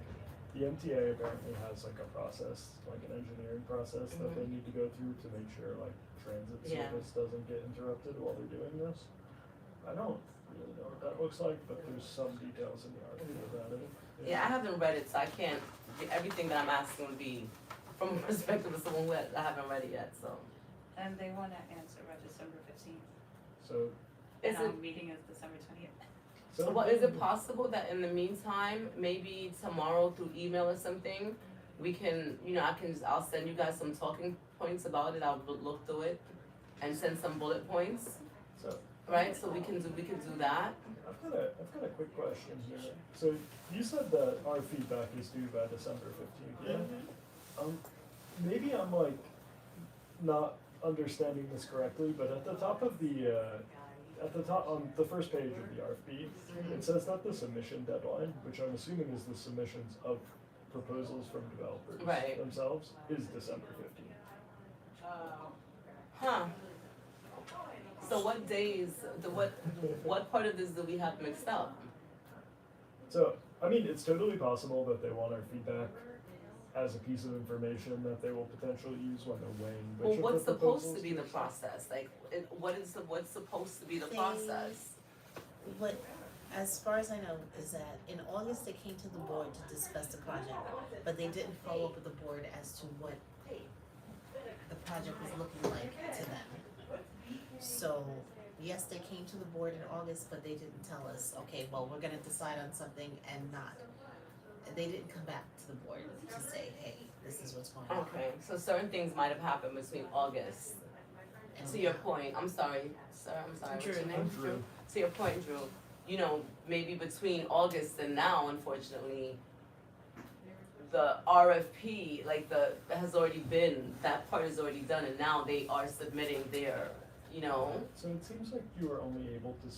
S4: the MTA apparently has like a process, like an engineering process that they need to go through to make sure like transit
S6: Yeah.
S4: service doesn't get interrupted while they're doing this. I don't really know what that looks like, but there's some details in the RFP about it.
S6: Yeah, I haven't read it, so I can't, everything that I'm asking would be from a perspective of someone who I haven't read it yet, so.
S1: And they want to answer by December 15th,
S4: So,
S6: Is
S1: and
S6: it,
S1: our meeting is December 20th.
S6: so what, is it possible that in the meantime, maybe tomorrow through email or something, we can, I'll send you guys some talking points about it, I'll look through it and send some bullet points,
S4: So,
S6: right, so we can do that.
S4: I've got a quick question here. So, you said that our feedback is due by December 15th, yeah? Maybe I'm like not understanding this correctly, but at the top of on the first page of the RFP, it says that the submission deadline, which I'm assuming is the submissions of proposals from developers
S6: Right.
S4: themselves, is December 15th.
S6: Huh. So what days, what part of this do we have mixed up?
S4: So, I mean, it's totally possible that they want our feedback as a piece of information that they will potentially use when they're weighing
S6: Well,
S4: which
S6: what's
S4: of the
S6: supposed
S4: proposals
S6: to be the process? Like, what's supposed to be the
S3: They-
S6: process?
S3: What, as far as I know, is that in August they came to the board to discuss the project, but they didn't follow up with the board as to what the project was looking like to them. So, yes, they came to the board in August, but they didn't tell us, okay, well, we're gonna decide on something and not. They didn't come back to the board to say, hey, this is what's going on.
S6: Okay, so certain things might have happened between August.
S3: And
S6: To your point, I'm sorry, sir, what's your
S3: Drew.
S6: name?
S4: Drew.
S6: To your point, Drew, maybe between August and now, unfortunately, the RFP, has already been, that part is already done, and now they are submitting their,
S4: So it seems like you were only able to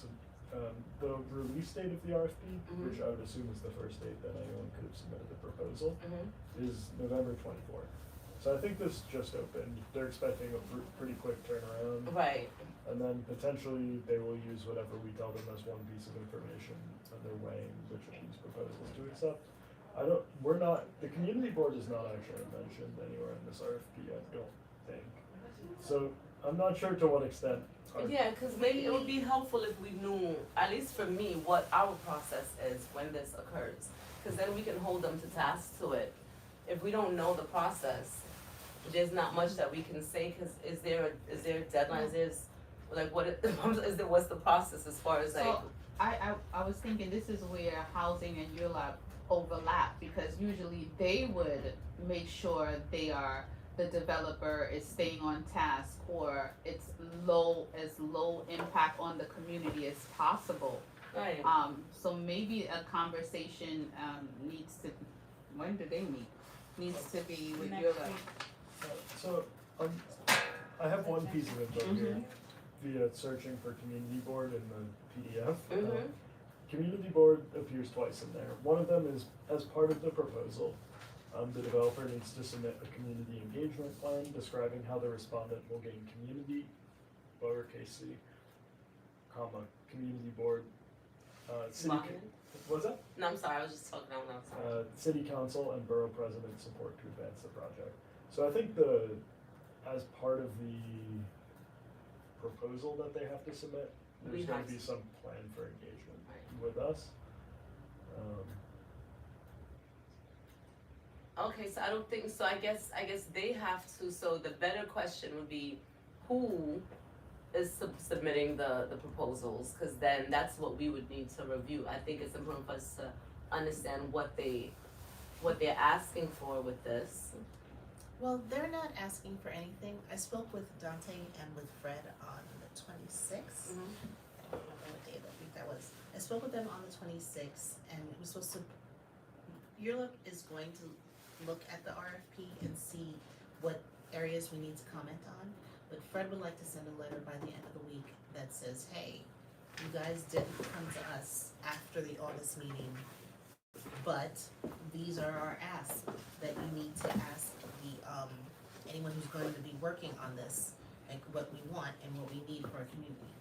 S4: the release date of the RFP,
S6: Mhm.
S4: which I would assume is the first date that anyone could have submitted a proposal,
S6: Mhm.
S4: is November 24th. So I think this just opened. They're expecting a pretty quick turnaround,
S6: Right,
S4: and then potentially they will use whatever we tell them as one piece of information when they're weighing which of these proposals to accept. The community board is not actually mentioned anywhere in this RFP, I don't think. So I'm not sure to what extent.
S6: yeah, cause maybe it would be helpful if we knew, at least for me, what our process is when this occurs. Cause then we can hold them to task to it. If we don't know the process, there's not much that we can say, cause is there a deadline, Like, what's the process as far as like?
S5: So I was thinking this is where housing and ULAP overlap, because usually they would make sure the developer is staying on task, or it's low impact on the community as possible.
S6: Right.
S5: So maybe a conversation needs to, when do they meet? Needs to be with
S1: Next
S5: ULAP.
S1: week.
S4: So, I have one piece of info here via searching for community board in the PDF. Community board appears twice in there. One of them is as part of the proposal. The developer needs to submit a community engagement plan describing how the respondent will gain community, lowercase c, comma, community board, city,
S6: Buy-in?
S4: what's that?
S6: No, I'm sorry. I was just talking out loud.
S4: City council and borough president support to advance the project. So I think as part of the proposal that they have to submit,
S6: We
S4: there's gonna
S6: have
S4: be
S6: to-
S4: some plan for engagement
S6: Right.
S4: with us.
S6: Okay, so I don't think so. I guess they have to. So the better question would be, who is submitting the proposals? Because then that's what we would need to review. I think it's important for us to understand what they're asking for with this.
S3: Well, they're not asking for anything. I spoke with Dante and with Fred on the 26th. I don't remember what day of the week that was. I spoke with them on the 26th, and it was supposed to. Europe is going to look at the RFP and see what areas we need to comment on. But Fred would like to send a letter by the end of the week that says, "Hey, you guys didn't come to us after the August meeting, but these are our asks that you need to ask the anyone who's going to be working on this, like what we want and what we need for our community."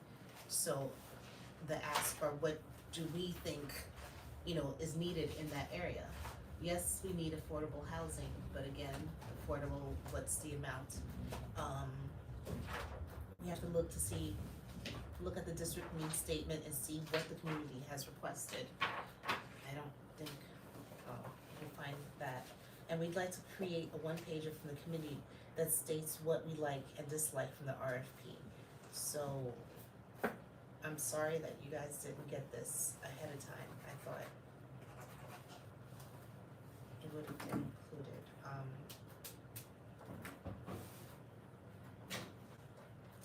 S3: So the ask are, what do we think, is needed in that area? Yes, we need affordable housing, but again, affordable, what's the amount? We have to look at the district needs statement and see what the community has requested. I don't think, we'll find that. And we'd like to create a one-pager from the committee that states what we like and dislike from the RFP. So, I'm sorry that you guys didn't get this ahead of time. I thought it would have been included.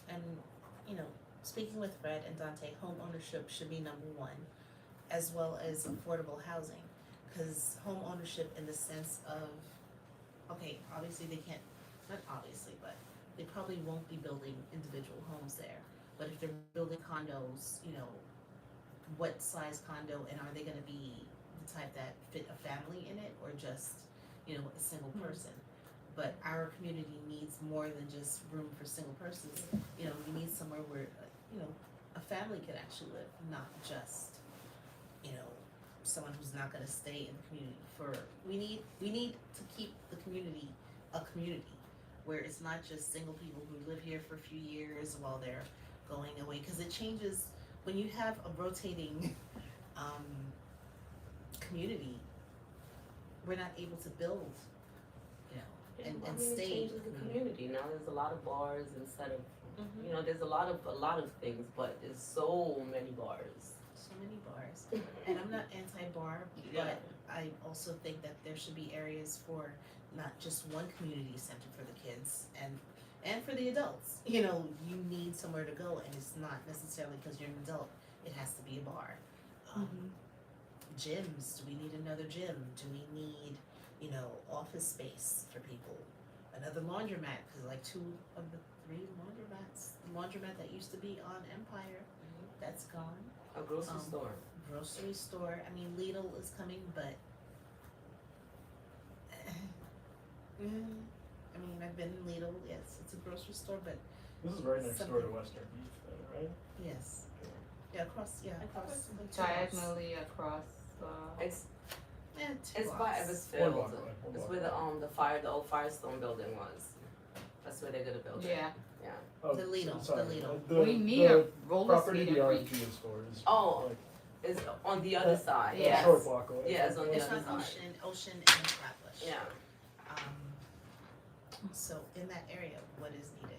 S3: And, speaking with Fred and Dante, home ownership should be number one, as well as affordable housing. Cause home ownership in the sense of, okay, obviously they can't, not obviously, but they probably won't be building individual homes there. But if they're building condos, what size condo, and are they gonna be the type that fit a family in it, or just, a single person? But our community needs more than just room for single persons. We need somewhere where, a family can actually live, not just, someone who's not gonna stay in the community we need to keep the community a community, where it's not just single people who live here for a few years while they're going away, because it changes when you have a rotating community. We're not able to build, and stay in
S6: Changes the community. Now there's a lot of bars instead of, there's a lot of things, but there's so many bars.
S3: So many bars. And I'm not anti-bar, but I also think that there should be areas for not just one community center for the kids and for the adults. You need somewhere to go, and it's not necessarily because you're an adult, it has to be a bar. Gyms, do we need another gym? Do we need, office space for people? Another laundromat, because like 2 of the 3 laundromats, the laundromat that used to be on Empire, that's gone.
S6: A grocery store.
S3: Grocery store, I mean, Lidl is coming, but I've been in Lidl, yes, it's a grocery store, but
S4: This is right next door to
S3: Something.
S4: Western Beef though, right?
S3: yes. Yeah, across the 2 blocks.
S5: Diagonally across,
S6: It's
S3: Yeah, 2
S6: it's by
S3: blocks.
S4: One
S6: Eversfield.
S4: block away, one
S6: It's
S4: block
S6: where
S4: away.
S6: the old Firestone building was. That's where they're gonna build it.
S5: yeah,
S4: Oh,
S3: The Lidl,
S4: sorry,
S3: the Lidl.
S5: we need a roller
S4: property
S5: skating
S4: the
S5: rink.
S4: RFP is for is
S6: Oh,
S4: like
S6: It's on the other side.
S4: a
S5: Yes.
S4: short block away.
S6: Yeah, it's on the
S3: It's
S6: other
S3: on
S6: side.
S3: Ocean and Flatbush.
S6: Yeah.
S3: So in that area, what is needed?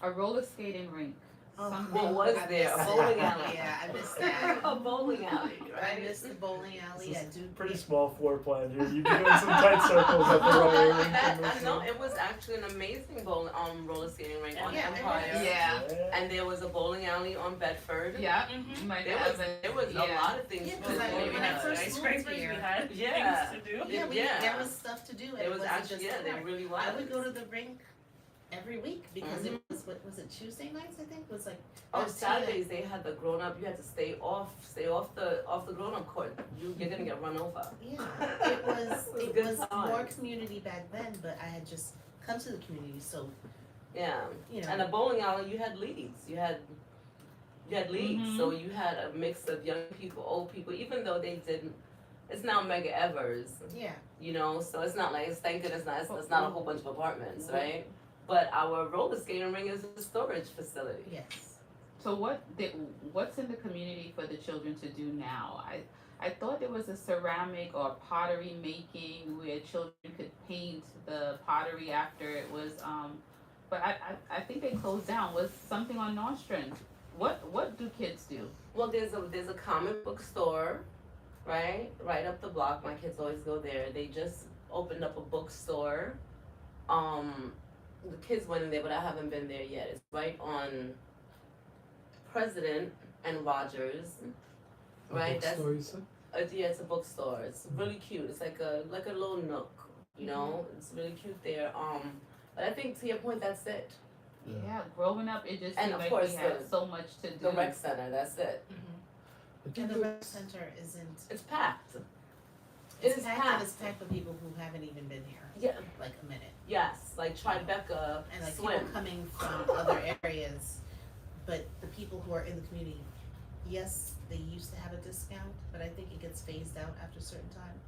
S5: A roller skating rink,
S3: Oh,
S5: something.
S6: What was
S3: I
S6: there?
S3: missed
S6: A bowling
S3: that.
S6: alley.
S3: Yeah, I missed that.
S6: A bowling alley,
S3: I
S6: right?
S3: missed the bowling alley.
S4: This
S3: I
S4: is
S3: do.
S4: pretty small floor plan here. You'd be doing some tight circles at the right
S6: No, it was actually an amazing roller skating rink on
S3: Yeah,
S6: Empire.
S5: Yeah.
S6: And there was a bowling alley on Bedford.
S5: Yeah.
S1: Mm-hmm.
S5: Mega
S6: There was a
S5: yeah.
S6: lot of things
S3: Yeah,
S6: to
S3: 'cause
S6: do.
S3: when I first moved
S1: Skyscrapers, we
S3: here.
S1: had
S6: Yeah.
S1: things to do.
S3: Yeah,
S6: Yeah.
S3: there was stuff to do. And
S6: It was
S3: wasn't
S6: actually,
S3: just
S6: yeah,
S3: the
S6: there
S3: park.
S6: really was.
S3: I would go to the rink every week because
S6: Mhm.
S3: it was what was it Tuesday nights? I think was like.
S6: Oh,
S3: at 10.
S6: Saturdays they had the grown up. You had to stay off the grown up court. You're gonna get run over.
S3: Yeah, it was
S6: It was
S3: it
S6: good
S3: was
S6: times.
S3: more community back then, but I had just come to the community, so
S6: Yeah,
S3: you know.
S6: and the bowling alley, you had leagues. You had leagues,
S5: Mhm.
S6: so you had a mix of young people, old people. Even though they didn't, it's now Mega Evers,
S3: yeah,
S6: you know. So it's not like thank goodness it's not a whole bunch of apartments, right? But our roller skating ring is a storage facility.
S3: yes.
S5: So what's in the community for the children to do now? I thought there was a ceramic or pottery making where children could paint the pottery after it was but I think they closed down. Was something on Nostrand. What do kids do?
S6: Well, there's a comic book store, right up the block. My kids always go there. They just opened up a bookstore. The kids went in there, but I haven't been there yet. It's right on President and Rogers, right?
S2: A bookstore, you said?
S6: Yeah, it's a bookstore. It's really cute. It's like a little nook, you know. It's really cute there. But I think to your point, that's it.
S5: Yeah, growing up it just
S6: And
S5: seemed
S6: of
S5: like
S6: course
S5: we had
S6: the-
S5: so much to do.
S6: The rec center, that's it.
S2: I
S3: And
S2: think
S3: the rec
S2: that's-
S3: center isn't.
S6: It's packed. It
S3: It's
S6: is
S3: packed,
S6: packed.
S3: and it's packed with people who haven't even been here
S6: Yeah.
S3: like a minute,
S6: Yes, like Tribeca
S3: and like
S6: swim.
S3: people coming from other areas. But the people who are in the community, yes, they used to have a discount, but I think it gets phased out after a certain time.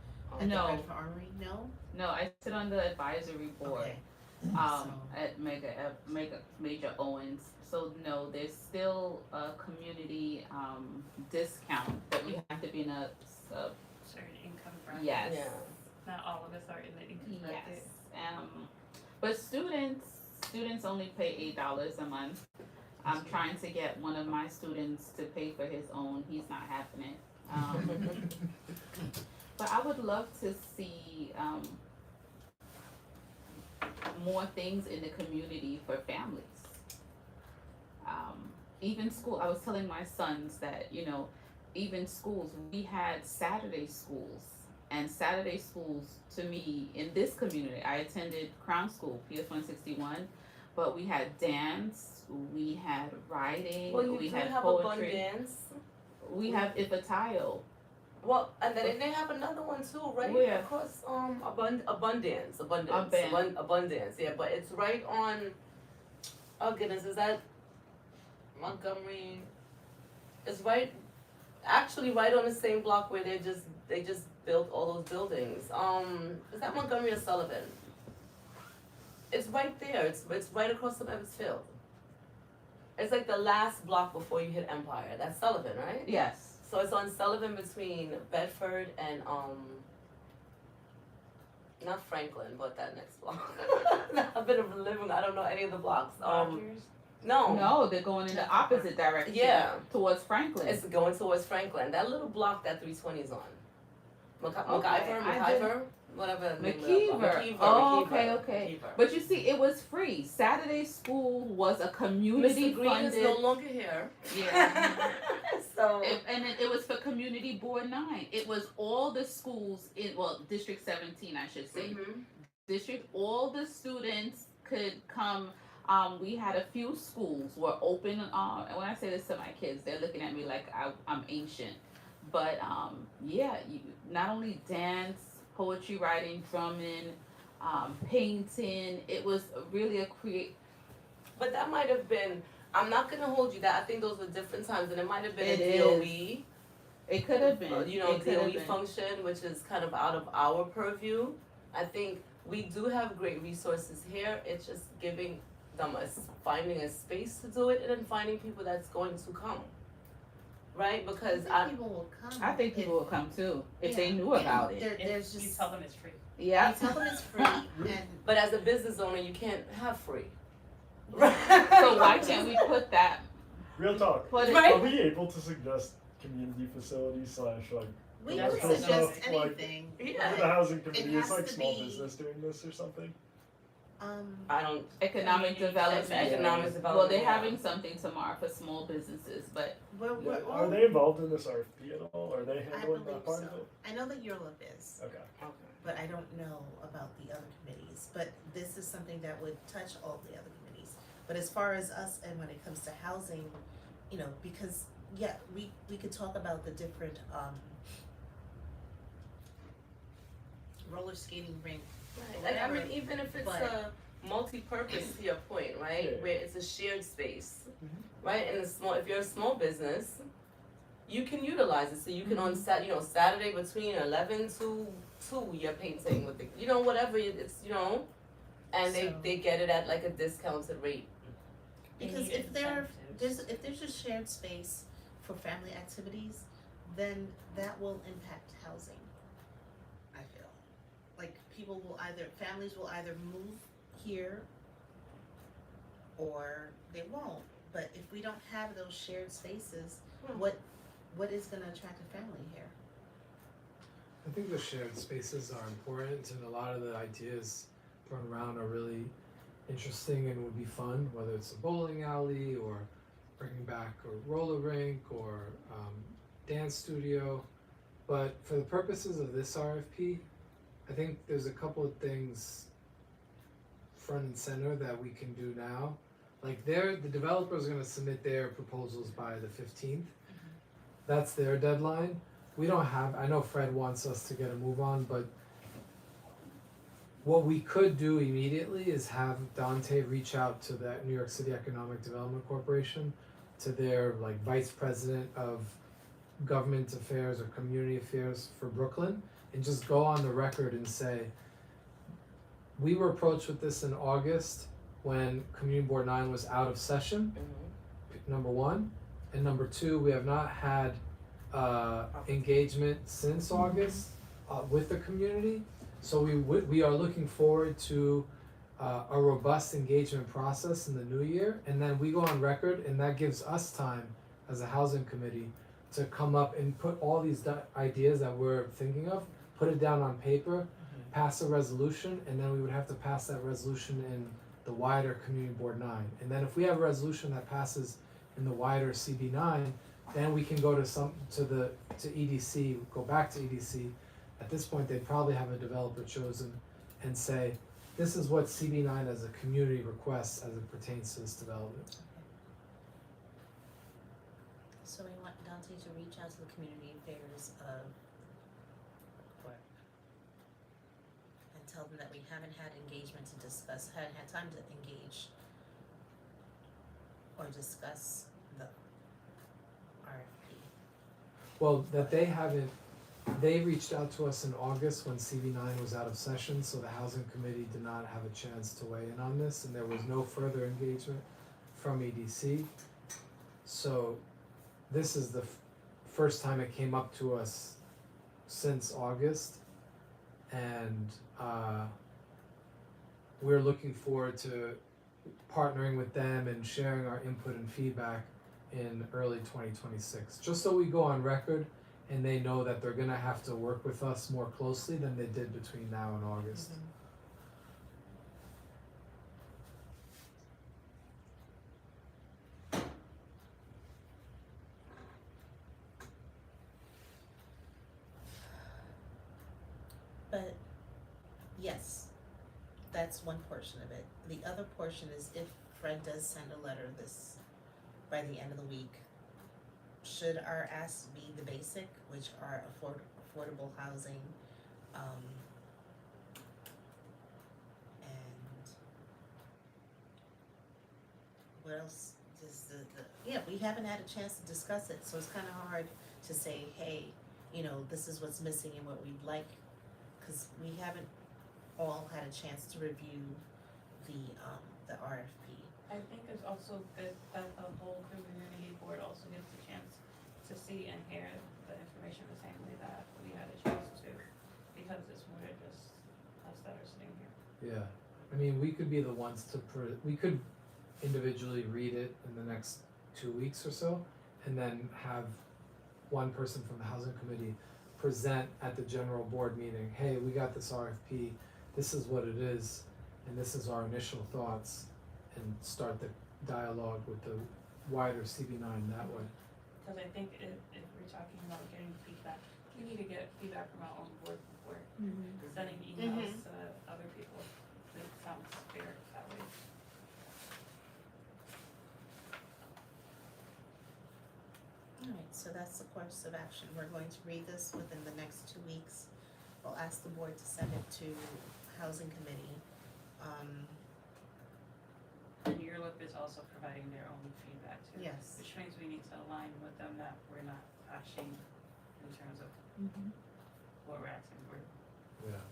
S3: At
S5: No.
S3: the Redford Armory, no.
S5: No, I sit on the advisory board.
S3: Okay.
S5: At Major Owens. So no, there's still a community discount, but you have to be in a
S1: Certain income bracket.
S5: yes.
S6: Yeah.
S1: Not all of us are in the income bracket.
S5: Yes. But students only pay $8 a month. I'm trying to get one of my students to pay for his own. He's not having it. But I would love to see more things in the community for families. Even school, I was telling my sons that, even schools, we had Saturday schools. And Saturday schools, to me, in this community, I attended Crown School, PS 161, but we had dance, we had writing,
S6: Well, you
S5: we
S6: do
S5: had
S6: have
S5: poetry.
S6: abundance.
S5: We have Ifatayo.
S6: Well, and then they have another one too, right
S5: Where?
S6: across abundance.
S5: Aban-
S6: Abundance. Yeah, but it's right on. Oh goodness, is that Montgomery? It's actually right on the same block where they just built all those buildings. Is that Montgomery or Sullivan? It's right there. It's right across from Evans Field. It's like the last block before you hit Empire. That's Sullivan, right?
S5: Yes.
S6: So it's on Sullivan between Bedford and not Franklin, but that next block. I've been living. I don't know any of the blocks.
S1: Rogers.
S6: No,
S5: No, they're going in the opposite direction.
S6: Yeah.
S5: Towards Franklin.
S6: it's going towards Franklin. That little block that 320 is on.
S5: Okay,
S6: McIver, whatever. the name of that block.
S5: McKeever. Oh,
S6: McKeever.
S5: okay.
S6: McKeever.
S5: But you see, it was free. Saturday school was a community
S6: Mr. Green
S5: funded.
S6: is no longer here.
S5: Yeah.
S6: So
S5: It was for Community Board 9. It was all the schools in, District 17, I should say.
S6: mhm.
S5: All the students could come. We had a few schools were open. And when I say this to my kids, they're looking at me like I'm ancient. But not only dance, poetry writing, drumming, painting. It was really a
S6: But that might have been. I'm not gonna hold you that. I think those were different times, and it might have been
S5: It
S6: a
S5: is.
S6: DOE.
S5: It could have been. It could have
S6: DOE
S5: been.
S6: function, which is kind of out of our purview. I think we do have great resources here. It's just giving them finding a space to do it, and then finding people that's going to come. Right? Because
S3: I think people will come.
S5: I think people will come too if they
S3: Yeah.
S5: knew about it.
S3: There's
S1: You
S3: just
S1: tell them it's free.
S5: Yeah.
S3: you tell them it's free, and
S6: but as a business owner, you can't have free.
S5: So why can't we put that
S4: Real talk.
S5: Put it,
S6: Right.
S4: Are we able to suggest community facilities slash like
S3: We
S6: That's
S3: could
S6: what
S3: suggest
S4: stuff, like,
S3: anything.
S6: Yeah.
S4: the housing committee
S3: has
S4: is like
S3: to
S4: small
S3: be-
S4: business doing this or something?
S6: I don't,
S5: economic development.
S6: economic development.
S5: Well, they're
S6: yeah.
S5: having something tomorrow for small businesses, but
S3: we're all.
S4: Are they involved in this RFP at all? Are they
S3: I
S4: handling
S3: believe
S4: that part
S3: so.
S4: of it?
S3: I know that Eurolip is,
S4: Okay.
S6: Okay.
S3: but I don't know about the other committees. But this is something that would touch all the other committees. But as far as us and when it comes to housing, you know, because yeah, we could talk about the different roller skating rink.
S6: Right. And I mean,
S3: Whatever,
S6: even if it's
S3: but-
S6: a multi-purpose, to your point, right,
S4: Yeah.
S6: where it's a shared space,
S4: Mhm.
S6: right? And if you're a small business, you can utilize it. So you can on
S3: Mm-hmm.
S6: Saturday between 11 to 2, you're painting with the, whatever it's, and
S3: So-
S6: they get it at like a discounted rate.
S3: Because if there's a shared space for family activities, then that will impact housing. I feel like families will either move here or they won't. But if we don't have those shared spaces, what is gonna attract a family here?
S2: I think the shared spaces are important, and a lot of the ideas thrown around are really interesting and would be fun, whether it's a bowling alley or bringing back a roller rink or dance studio. But for the purposes of this RFP, I think there's a couple of things front and center that we can do now. Like the developer's gonna submit their proposals by the 15th. That's their deadline. We don't have, I know Fred wants us to get a move on, but what we could do immediately is have Dante reach out to the New York City Economic Development Corporation, to their like vice president of government affairs or community affairs for Brooklyn, and just go on the record and say, we were approached with this in August when Community Board 9 was out of session, number one. And number two, we have not had engagement since August with the community. So we are looking forward to a robust engagement process in the new year. And then we go on record, and that gives us time as a housing committee to come up and put all these ideas that we're thinking of, put it down on paper, pass a resolution, and then we would have to pass that resolution in the wider Community Board 9. And then if we have a resolution that passes in the wider CB9, then we can go to EDC, go back to EDC. At this point, they probably have a developer chosen and say, this is what CB9 as a community requests as it pertains to this development.
S3: So we want Dante to reach out to the community affairs of work and tell them that we haven't had engagement to discuss, hadn't had time to engage or discuss the RFP.
S2: Well, that they reached out to us in August when CB9 was out of session, so the housing committee did not have a chance to weigh in on this, and there was no further engagement from EDC. So this is the first time it came up to us since August, and we're looking forward to partnering with them and sharing our input and feedback in early 2026, just so we go on record and they know that they're gonna have to work with us more closely than they did between now and August.
S3: But yes, that's one portion of it. The other portion is if Fred does send a letter by the end of the week, should our asks be the basic, which are affordable housing, and what else is we haven't had a chance to discuss it, so it's kinda hard to say, hey, this is what's missing and what we'd like, cause we haven't all had a chance to review the RFP.
S1: I think it's also good that the whole community board also gets a chance to see and hear the information the same way that we had a chance to, because it's more than just us that are sitting here.
S2: Yeah, I mean, we could be the ones to we could individually read it in the next 2 weeks or so, and then have one person from the housing committee present at the general board meeting, hey, we got this RFP, this is what it is, and this is our initial thoughts, and start the dialogue with the wider CB9 that way.
S1: Cause I think if we're talking about getting feedback, we need to get feedback from our own board before sending emails to other people. It sounds fair that way.
S3: Alright, so that's the course of action. We're going to read this within the next 2 weeks. We'll ask the board to send it to housing committee.
S1: And Eurolip is also providing their own feedback too.
S3: Yes.
S1: Which means we need to align with them that we're not clashing in terms of what we're asking for.
S2: Yeah.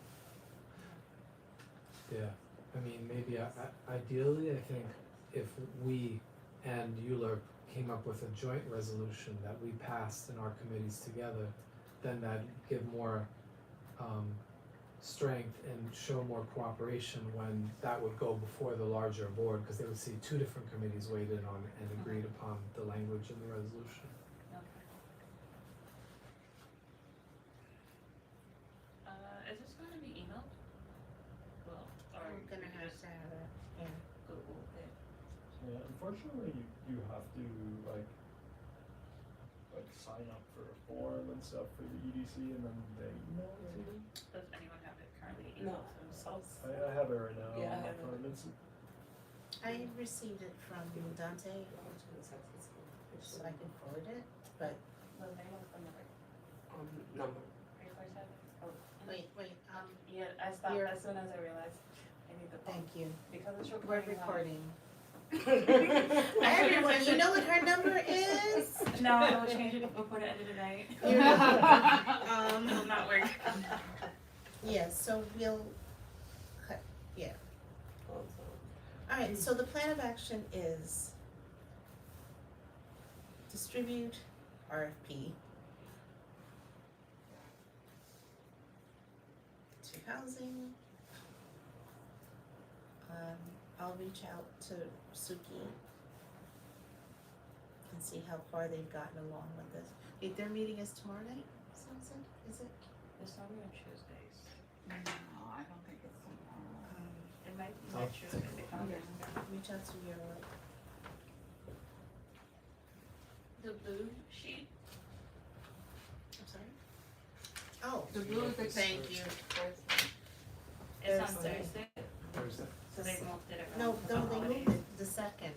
S2: Yeah, I mean, maybe ideally, I think if we and ULURP came up with a joint resolution that we passed in our committees together, then that'd give more strength and show more cooperation when that would go before the larger board, because they would see two different committees weighed in on and agreed upon the language in the resolution.
S1: Okay. Is this going to be emailed? Well, or
S3: We're gonna
S1: we can
S3: have
S1: just
S3: to have it, yeah.
S1: Google it.
S4: Yeah, unfortunately, you have to like sign up for a form and stuff for the EDC, and then they email it to you.
S1: Does anyone have it currently
S6: No.
S1: emailed to themselves?
S4: I have it right now.
S6: Yeah, I
S4: on my
S6: have it.
S4: phone. It's
S3: I received it from Dante, so I can forward it, but
S1: The name of the number,
S6: Number.
S1: 347? Oh,
S3: wait,
S1: yeah, I stopped
S3: Here.
S1: as soon as I realized I need the phone.
S3: thank you.
S1: Because it's
S3: We're
S1: recording.
S3: Everyone, you know what her number is?
S1: No, I will change it before the end of the night.
S3: You're
S1: It will
S3: Um,
S1: not work.
S3: yeah, so we'll cut, yeah. Alright, so the plan of action is distribute RFP to housing. I'll reach out to Suki and see how far they've gotten along with this. Wait, their meeting is tomorrow night, Susan, is it?
S1: It's normally on Tuesdays.
S5: No, I don't think it's tomorrow.
S1: It might be
S2: Oh.
S1: next Tuesday, the calendar.
S3: Reach out to your,
S1: The blue sheet,
S3: I'm sorry? Oh,
S5: The blue is the
S3: thank you.
S1: it's on
S3: Thursday.
S1: Thursday,
S2: Thursday.
S1: so they moved it around.
S3: No,
S1: for
S3: no, they
S1: holidays.
S3: moved it the second.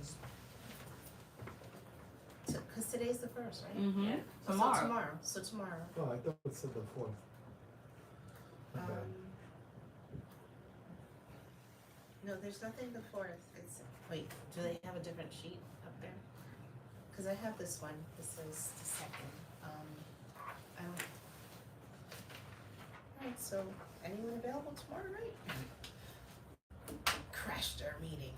S3: Cause today's the first, right?
S5: Mm-hmm.
S1: Yeah.
S5: Tomorrow.
S3: So tomorrow.
S2: Oh, I thought it said the 4th. My bad.
S3: No, there's nothing the fourth, it's, wait, do they have a different sheet up there? Cause I have this one, this is the second, I don't. Alright, so anyone available tomorrow night? Crashed our meeting,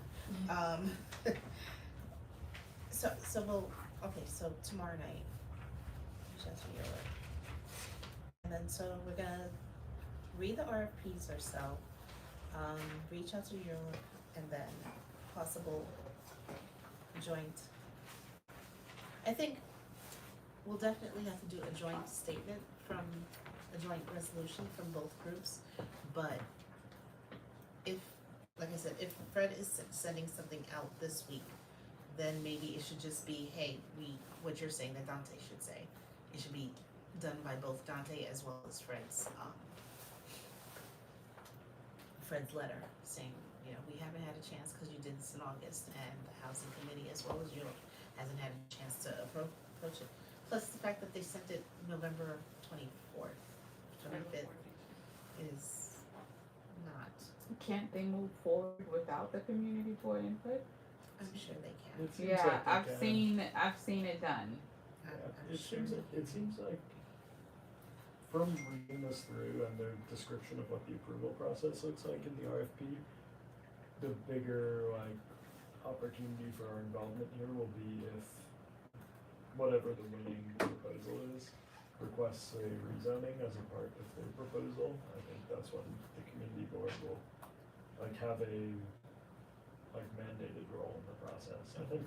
S3: so we'll, okay, so tomorrow night, reach out to your, and then so we're gonna read the RFPs ourselves, reach out to your, and then possible joint. I think we'll definitely have to do a joint statement from, a joint resolution from both groups, but if, like I said, if Fred is sending something out this week, then maybe it should just be, hey, what you're saying that Dante should say, it should be done by both Dante as well as Fred's letter saying, you know, we haven't had a chance because you did this in August, and the housing committee as well as you hasn't had a chance to approach it. Plus the fact that they sent it November 24th, 25th is not,
S5: Can't they move forward without the community board input?
S3: I'm sure they can.
S4: It seems
S5: Yeah,
S4: like they
S5: I've
S4: can.
S5: seen it done.
S3: I'm
S4: It
S3: sure
S4: seems
S3: they
S4: like, it seems like from reading this through and their description of what the approval process looks like in the RFP, the bigger like opportunity for our involvement here will be if whatever the winning proposal is requests a rezoning as a part of their proposal. I think that's when the community board will like have a like mandated role in the process. I think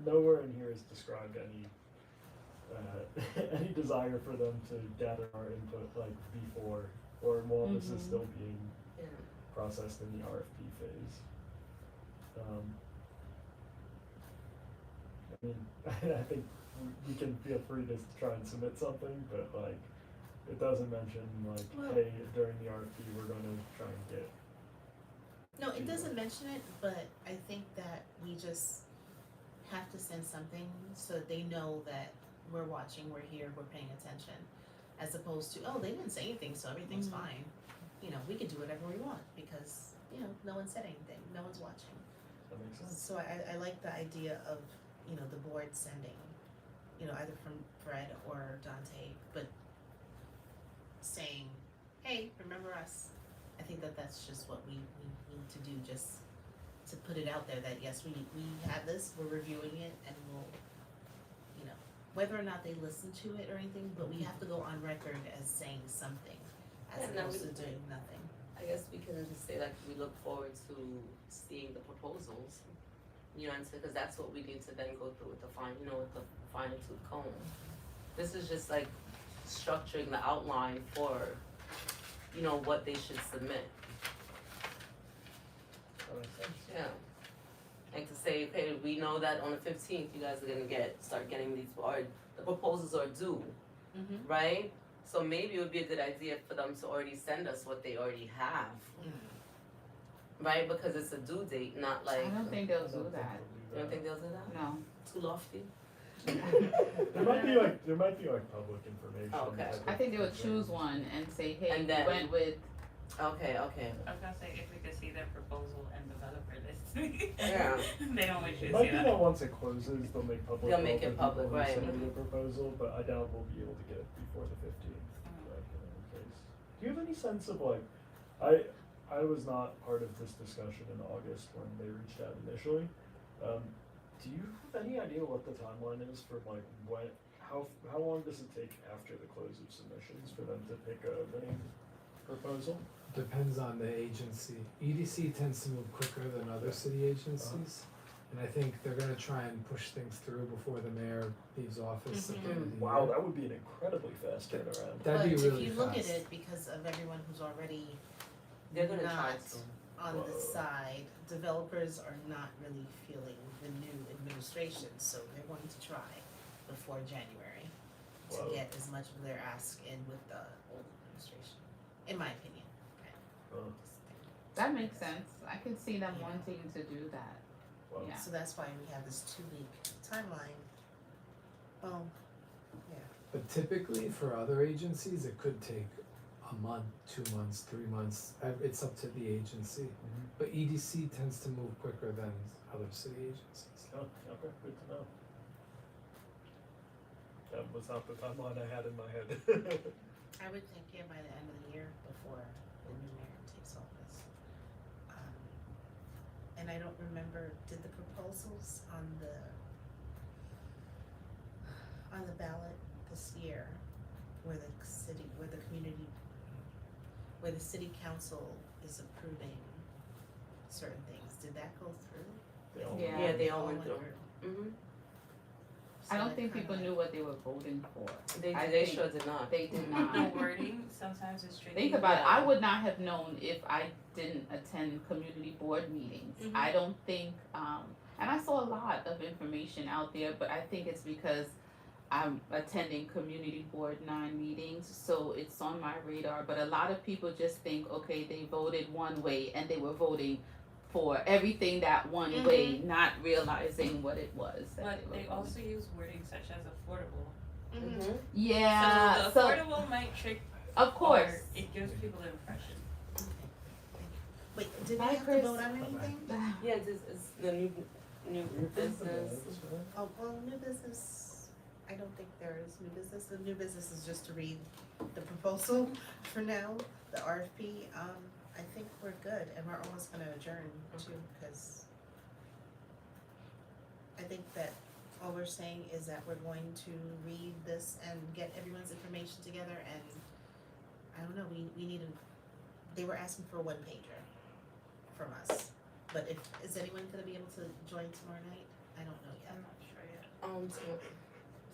S4: nowhere in here is described any any desire for them to gather our input like before or while this is
S5: Mhm.
S4: still being
S6: Yeah.
S4: processed in the RFP phase. I mean, I think we can feel free to try and submit something, but like, it doesn't mention like,
S3: Well-
S4: hey, during the RFP, we're gonna try and get.
S3: No, it doesn't mention it, but I think that we just have to send something so that they know that we're watching, we're here, we're paying attention. As opposed to, oh, they didn't say anything, so everything's
S5: Mhm.
S3: fine. You know, we could do whatever we want because, you know, no one said anything, no one's watching.
S4: That makes sense.
S3: So I like the idea of, you know, the board sending, you know, either from Fred or Dante, but saying, hey, remember us. I think that that's just what we need to do, just to put it out there that yes, we have this, we're reviewing it, and we'll, you know, whether or not they listen to it or anything, but we have to go on record as saying something, as
S6: Yeah, no,
S3: opposed to
S6: we-
S3: doing nothing.
S6: I guess we can just say like we look forward to seeing the proposals, you know, and because that's what we need to then go through with the with the fine tooth comb. This is just like structuring the outline for, you know, what they should submit.
S4: That makes sense.
S6: Yeah. Like to say, okay, we know that on the 15th you guys are gonna start getting these, or the proposals are due,
S3: Mm-hmm.
S6: right? So maybe it would be a good idea for them to already send us what they already have, right? Because it's a due date, not like,
S5: I don't think they'll
S4: I
S5: do
S4: don't
S5: that.
S6: you don't think they'll do that?
S5: No.
S6: Too lofty?
S4: There might be like public information.
S6: Oh, okay.
S4: type
S5: I
S4: of
S5: think they would
S4: thing.
S5: choose one and say, hey,
S6: And
S5: we
S6: then-
S5: went with,
S6: Okay.
S1: I was gonna say, if we could see their proposal and developer list.
S6: Yeah.
S1: They don't want you
S4: It
S1: to
S4: might
S1: see
S4: be
S1: that.
S4: that once it closes, they'll make public.
S6: They'll make
S4: all
S6: it
S4: the
S6: public,
S4: people who
S6: right.
S4: submitted a proposal, but I doubt we'll be able to get it before the 15th.
S1: Mm.
S4: Like, in any case. Do you have any sense of like, I was not part of this discussion in August when they reached out initially. Do you have any idea what the timeline is for like how long does it take after the close of submissions for them to pick a winning proposal?
S2: Depends on the agency. EDC tends to move quicker than other city agencies. And I think they're gonna try and push things through before the mayor leaves office at the end of the year.
S4: Wow, that would be an incredibly fast turnaround.
S2: That'd be
S3: But
S2: really
S3: if you look at
S2: fast.
S3: it, because of everyone who's already
S6: They're gonna try
S3: not
S6: to.
S3: on the
S4: Whoa.
S3: side, developers are not really feeling the new administration, so they're going to try before January to
S4: Whoa.
S3: get as much of their ask in with the old administration, in my opinion.
S4: Oh,
S5: that makes sense. I can see them wanting to do that.
S4: wow.
S5: Yeah.
S3: So that's why we have this 2-week timeline.
S2: But typically for other agencies, it could take a month, 2 months, 3 months. It's up to the agency.
S4: Mhm.
S2: But EDC tends to move quicker than other city agencies.
S4: Oh, okay, good to know. That was not the timeline I had in my head.
S3: I would think, yeah, by the end of the year, before the new mayor takes office. And I don't remember, did the proposals on the ballot this year, where the city council is approving certain things, did that go through?
S4: They all-
S5: Yeah.
S6: Yeah, they all went through. Mm-hmm.
S5: I don't think people knew what they were voting for.
S6: They
S5: I
S6: they
S5: think
S6: sure did not.
S5: They did
S1: The
S5: not.
S1: wording sometimes is tricky.
S5: Think about it, I would not have known if I didn't attend community board meetings.
S3: Mhm.
S5: I don't think, and I saw a lot of information out there, but I think it's because I'm attending community board 9 meetings, so it's on my radar, but a lot of people just think, okay, they voted one way and they were voting for everything that one way, not realizing what it was that
S1: But
S5: they were
S1: they
S5: voting.
S1: also use wording such as affordable.
S3: Mm-hmm.
S5: Yeah,
S1: So the
S5: so,
S1: affordable might trick,
S5: of course.
S1: or it gives people the impression.
S3: Wait, did we
S5: Bye,
S3: have to
S5: Chris.
S3: vote on anything?
S6: Yeah, this is the new
S4: You're good for
S6: business.
S4: that, right?
S3: Oh, well, new business, I don't think there is new business. The new business is just to read the proposal for now, the RFP. I think we're good, and we're almost gonna adjourn too, because I think that all we're saying is that we're going to read this and get everyone's information together, and I don't know, we need they were asking for a 1-pager from us. But is anyone gonna be able to join tomorrow night? I don't know yet.
S1: I'm not sure yet.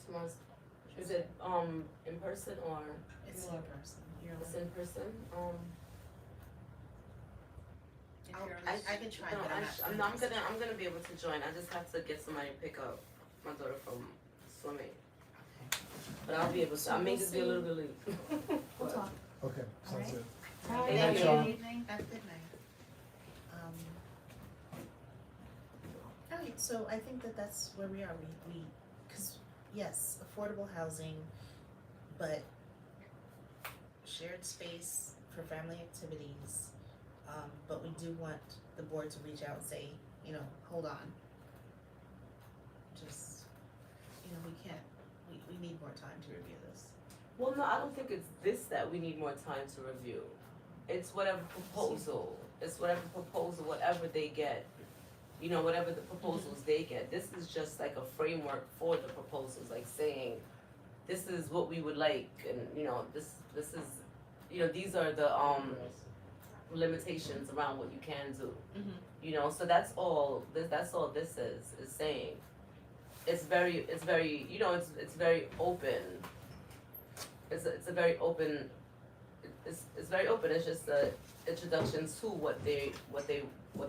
S6: Tomorrow's, is it, in person or
S3: It's in person. You're
S6: it's
S3: on.
S6: in person?
S1: If
S3: I'll-
S1: you're on
S3: I
S1: this-
S3: can try,
S6: No,
S3: but I'm
S6: I'm
S3: not.
S6: gonna be able to join, I just have to get somebody to pick up my daughter from swimming. But I'll be able to,
S3: So
S6: I may
S3: we'll
S6: just be a
S3: see.
S6: little bit late.
S3: We'll
S6: But-
S3: talk.
S2: Okay, sounds
S3: Alright.
S2: good.
S6: Thank
S2: Thank
S6: you.
S2: y'all.
S1: Evening.
S3: Have a good night. Alright, so I think that that's where we are, cause yes, affordable housing, but shared space for family activities. But we do want the board to reach out and say, you know, hold on. Just, you know, we need more time to review this.
S6: Well, no, I don't think it's this that we need more time to review. It's whatever proposal, whatever they get. You know, whatever the proposals they get. This is just like a framework for the proposals, like saying, this is what we would like, and you know, this is, you know, these are the limitations around what you can do.
S3: Mhm.
S6: You know, so that's all this is saying. It's very, you know, it's very open. It's a very open, it's very open, it's just a introduction to what the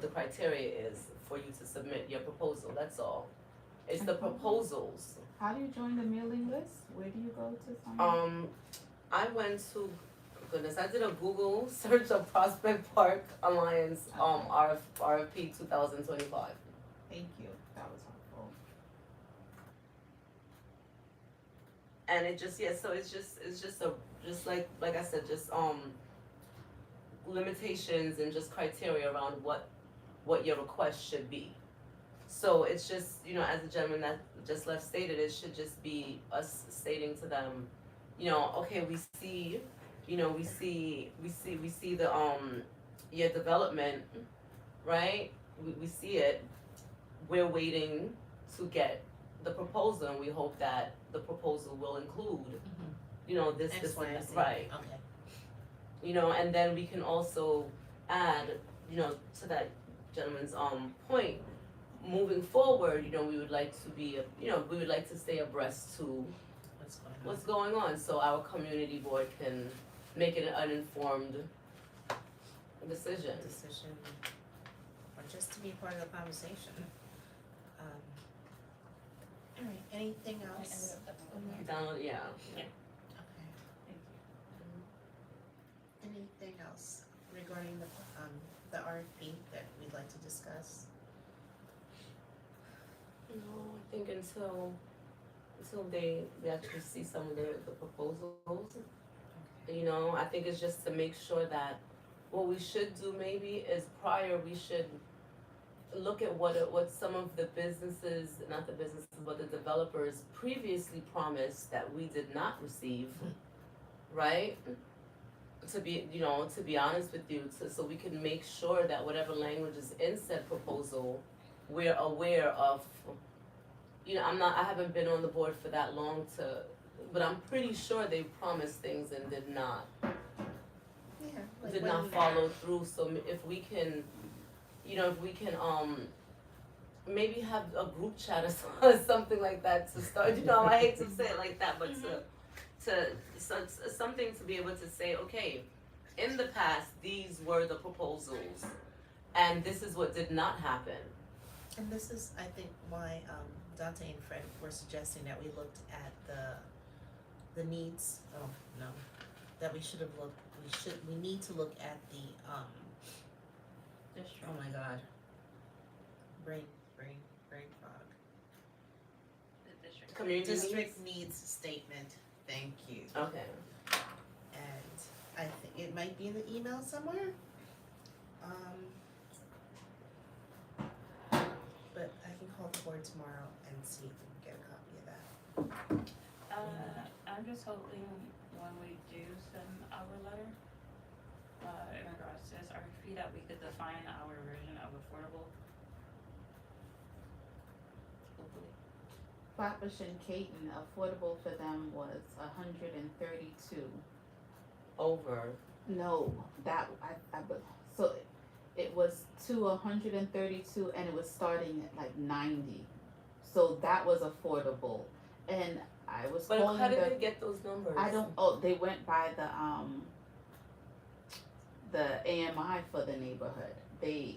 S6: criteria is for you to submit your proposal, that's all. It's the proposals.
S5: How do you join the mailing list? Where do you go to find?
S6: I went to, goodness, I did a Google search of Prospect Park Alliance, RFP 2025.
S3: Thank you.
S5: That was helpful.
S6: And it just, yeah, so it's just like I said, just, limitations and just criteria around what your request should be. So it's just, you know, as the gentleman that just left stated, it should just be us stating to them, you know, okay, we see the, your development, right? We see it, we're waiting to get the proposal, and we hope that the proposal will include, you know, this,
S3: X,
S6: this,
S3: Y,
S6: and
S3: and
S6: that,
S3: Z.
S6: right?
S3: Okay.
S6: You know, and then we can also add, you know, to that gentleman's point, moving forward, you know, we would like to be, you know, we would like to stay abreast to
S3: What's going on?
S6: what's going on, so our community board can make it an uninformed decision.
S3: Decision, or just to be part of the conversation. Alright, anything
S1: I
S3: else?
S1: ended up having one more.
S6: Download, yeah.
S3: Okay.
S1: Thank you.
S3: Anything else regarding the RFP that we'd like to discuss?
S6: No, I think until we actually see some of the proposals, you know, I think it's just to make sure that what we should do maybe is we should look at what some of the businesses, not the businesses, but the developers previously promised that we did not receive, right? To be honest with you, so we can make sure that whatever language is in said proposal, we're aware of. You know, I haven't been on the board for that long but I'm pretty sure they promised things and did not
S3: Yeah.
S6: follow through, so if we can, maybe have a group chat or something like that to start, you know, I hate to say it like that, but something to be able to say, okay, in the past, these were the proposals, and this is what did not happen.
S3: And this is, I think, why Dante and Fred were suggesting that we looked at the needs, that we should have looked, we need to look at the,
S1: District.
S3: oh my god. Brain fog.
S1: The district.
S6: Community
S3: District needs statement, thank you.
S6: Okay.
S3: And I think it might be in the email somewhere. But I can call the board tomorrow and see if we can get a copy of that.
S1: I'm just hoping when we do send our letter, in regards to this RFP, that we could define our version of affordable. Hopefully.
S5: Flatbush and Caton, affordable for them was 132.
S6: Over.
S5: No, so it was to 132 and it was starting at like 90. So that was affordable, and I was
S6: But
S5: calling
S6: how did
S5: the.
S6: they get those numbers?
S5: I don't. Oh, they went by the AMI for the neighborhood. They.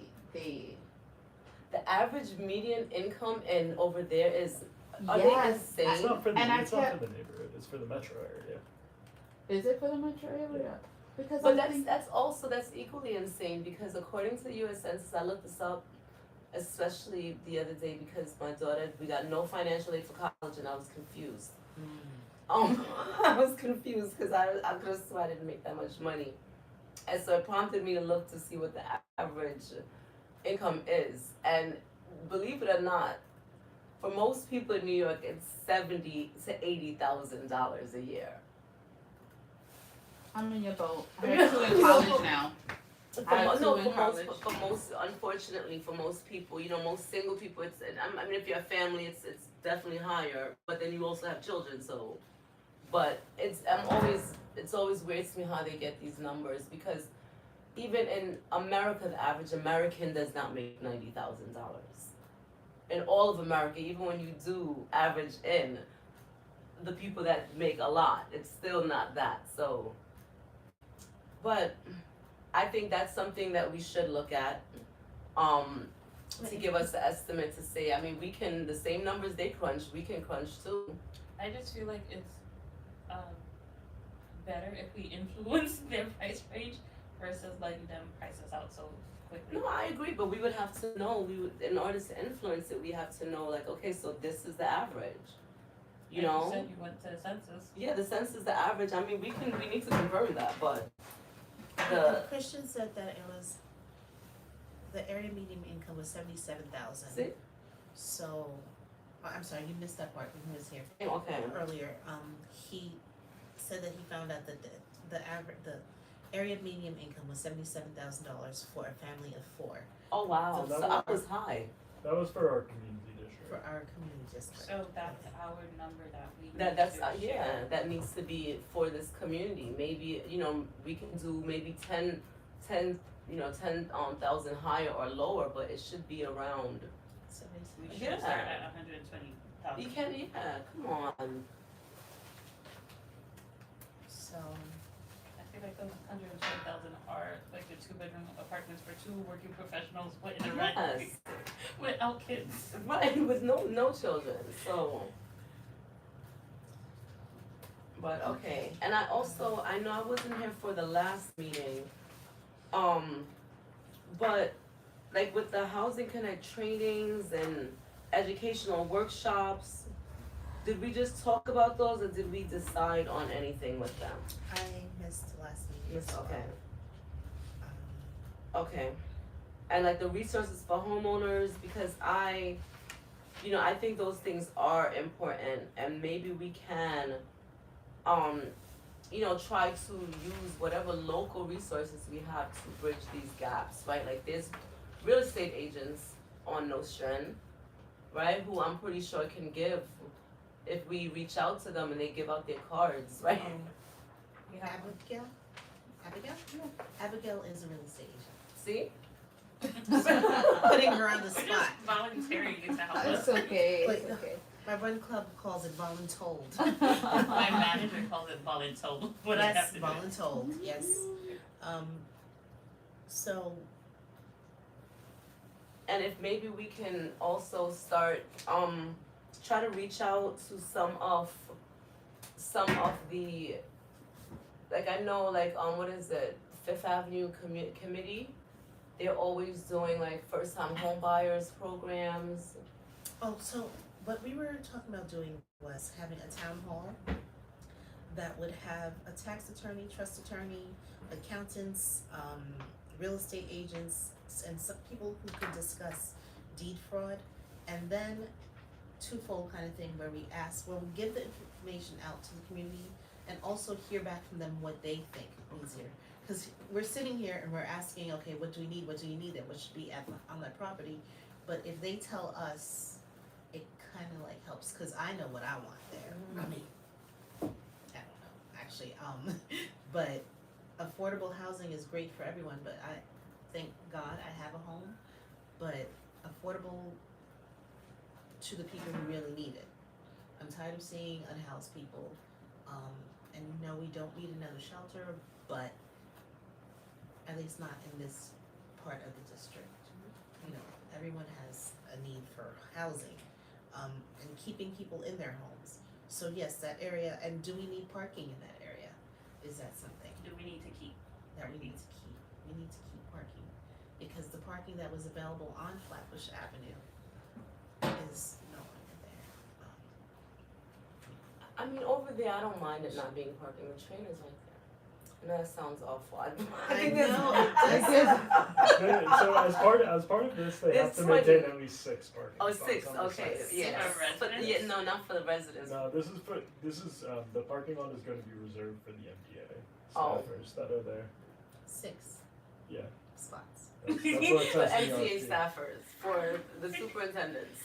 S6: The average median income in over there is. Are
S5: Yes,
S6: they
S4: It's
S6: insane?
S4: not for the,
S5: And I
S4: it's not
S5: kept-
S4: for the neighborhood, it's for the metro area.
S5: Is it for the metro area? Because
S6: But
S5: I'm
S6: that's
S5: thinking-
S6: that's equally insane because according to the U.S. Census, I looked this up, especially the other day because my daughter, we got no financial aid for college and I was confused. I was confused because I could have sworn I didn't make that much money, and so it prompted me to look to see what the average income is, and believe it or not, for most people in New York, it's $70,000 to $80,000 a year.
S5: I'm in your boat. I have two in college now. I have two in college.
S6: For most, unfortunately, for most people, most single people, I mean, if you're a family, it's definitely higher. But then you also have children, so. But it's always weird to me how they get these numbers because even in America, the average American does not make $90,000. In all of America, even when you do average in the people that make a lot, it's still not that. So. But I think that's something that we should look at, to give us the estimate to say, I mean, the same numbers they crunch, we can crunch too.
S1: I just feel like it's better if we influence their price range versus letting them price us out so quickly.
S6: No, I agree, but we would have to know, in order to influence it, we have to know, like, okay, so this is the average, you
S1: Like
S6: know?
S1: You said you went to the census.
S6: Yeah, the census, the average, I mean, we need to confirm that, but
S3: Christian said that it was, the area median income was 77,000.
S6: see,
S3: So, I'm sorry, you missed that part when he was here
S6: okay,
S3: earlier. He said that he found out that the area median income was $77,000 for a family of 4
S6: oh wow,
S4: So
S6: so
S4: that
S6: I was high.
S4: That was for our community district.
S3: for our community district.
S1: So that's our number that we need
S6: That's
S1: to
S6: yeah,
S1: share.
S6: that needs to be for this community. Maybe we can do maybe 10,000 higher or lower, but it should be around.
S1: We should
S6: Yeah.
S1: start at 120,000.
S6: You can come on.
S3: So,
S1: I feel like those 120,000 are like the 2-bedroom apartments for 2 working professionals with in a rent
S6: Yes,
S1: without kids.
S6: right, with no children. So, but okay, and I know I wasn't here for the last meeting, but like with the Housing Connect trainings and educational workshops, did we just talk about those or did we decide on anything with them?
S3: I missed last meeting.
S6: Yes,
S3: so,
S6: okay.
S3: um,
S6: Okay. And like the resources for homeowners, because I think those things are important and maybe we can, try to use whatever local resources we have to bridge these gaps, right? Like there's real estate agents on Nostrand, right? Who I'm pretty sure can give if we reach out to them and they give out their cards, right?
S1: We have
S3: Abigail? Abigail is a real estate
S6: See?
S3: agent. Putting her on the
S1: We're
S3: spot.
S1: just volunteering to help us.
S5: It's okay.
S3: Wait,
S5: It's okay.
S3: My run club calls it voluntold.
S1: My manager calls it voluntold. What I have to do.
S3: Voluntold, yes. So,
S6: And if maybe we can also start, try to reach out to some of the, like I know like, what is it, Fifth Avenue Committee? They're always doing like first time home buyers programs.
S3: so what we were talking about doing was having a town hall that would have a tax attorney, trust attorney, accountants, real estate agents, and some people who could discuss deed fraud, and then twofold kind of thing where we give the information out to the community and also hear back from them what they think needs here. Because we're sitting here and we're asking, okay, what do you need there, what should be on that property, but if they tell us, it kind of like helps, because I know what I want there. I mean, I don't know, actually, but affordable housing is great for everyone, but thank God I have a home, but affordable to the people who really need it. I'm tired of seeing unhoused people, and no, we don't need another shelter, but at least not in this part of the district. You know, everyone has a need for housing, and keeping people in their homes. So yes, that area, and do we need parking in that area? Is that something
S1: Do we need to keep?
S3: that we need to keep? We need to keep parking, because the parking that was available on Flatbush Avenue is no longer there.
S6: I mean, over there, I don't mind it not being parking. The train is right there. I know that sounds awful. I think there's-
S3: know, it
S4: So as part of this, they have
S6: It's
S4: to maintain
S6: 20.
S4: at least 6 parking
S6: Oh,
S4: spots
S6: 6,
S4: on the
S6: okay,
S4: site.
S6: yeah.
S1: For
S6: But,
S1: residents?
S6: yeah, no, not for the residents.
S4: No, this is the parking lot is going to be reserved for the MTA
S6: Oh.
S4: staffers that are there.
S3: 6
S4: Yeah,
S3: spots.
S4: that's what it
S6: For
S4: says in the
S6: MTA
S4: RFP.
S6: staffers, for the superintendents.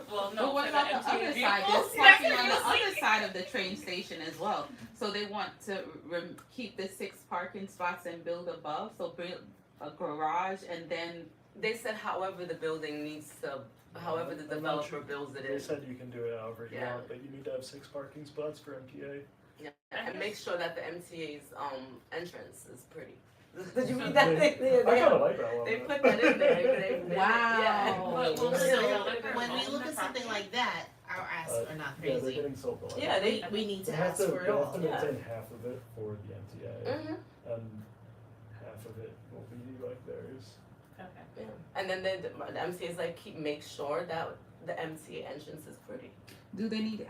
S1: Well,
S5: But
S1: no,
S5: what
S1: for the
S5: about the
S1: MTA
S5: other side?
S1: vehicles,
S5: There's parking
S1: that's
S5: on
S1: what
S5: the
S1: I'm
S5: other side of the train station as well. So they want to keep the 6 parking spots and build above, so build a garage and then,
S6: They said however the building needs to, however the
S4: I'm not
S6: developer
S4: sure.
S6: builds it
S4: They
S6: in.
S4: said you can do it however you
S6: Yeah.
S4: want, but you need to have 6 parking spots for MTA.
S6: Yeah, and make sure that the MTA's entrance is pretty. Did you read that thing?
S4: I kind of like that one.
S6: They
S4: but-
S6: put that in there.
S5: Wow.
S6: Yeah.
S1: But we'll
S3: So,
S1: still
S3: when we look at something like that, our asks are not
S4: Yeah, they're
S3: crazy.
S4: getting sold a lot.
S6: Yeah,
S3: We need
S4: They
S3: to
S4: have
S3: ask
S4: to,
S3: for it
S4: they have
S3: all.
S4: to
S6: Yeah.
S4: maintain half of it for the MTA,
S6: Mhm.
S4: and half of it will be like theirs.
S1: Okay.
S6: Yeah. And then the MTA's like make sure that the MTA entrance is pretty.
S5: do they need,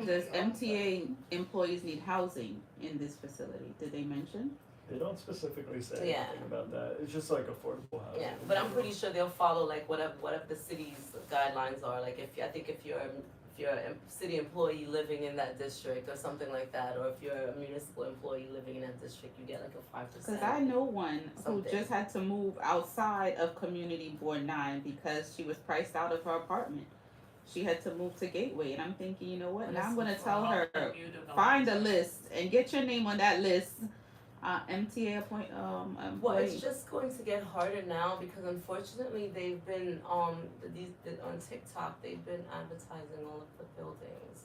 S5: does MTA employees need housing in this facility? Did they mention?
S4: They don't specifically say
S6: Yeah.
S4: anything about that. It's just like affordable housing.
S6: Yeah, but I'm pretty sure they'll follow like whatever the city's guidelines are. Like if you're a city employee living in that district or something like that, or if you're a municipal employee living in that district, you get like a 5%.
S5: Cause I know one who
S6: Something.
S5: just had to move outside of Community Board 9 because she was priced out of her apartment. She had to move to Gateway, and I'm thinking, you know what, now I'm gonna tell her, find a list and get your name on that list. MTA
S6: Well,
S5: employee.
S6: it's just going to get harder now because unfortunately they've been on TikTok they've been advertising all of the buildings,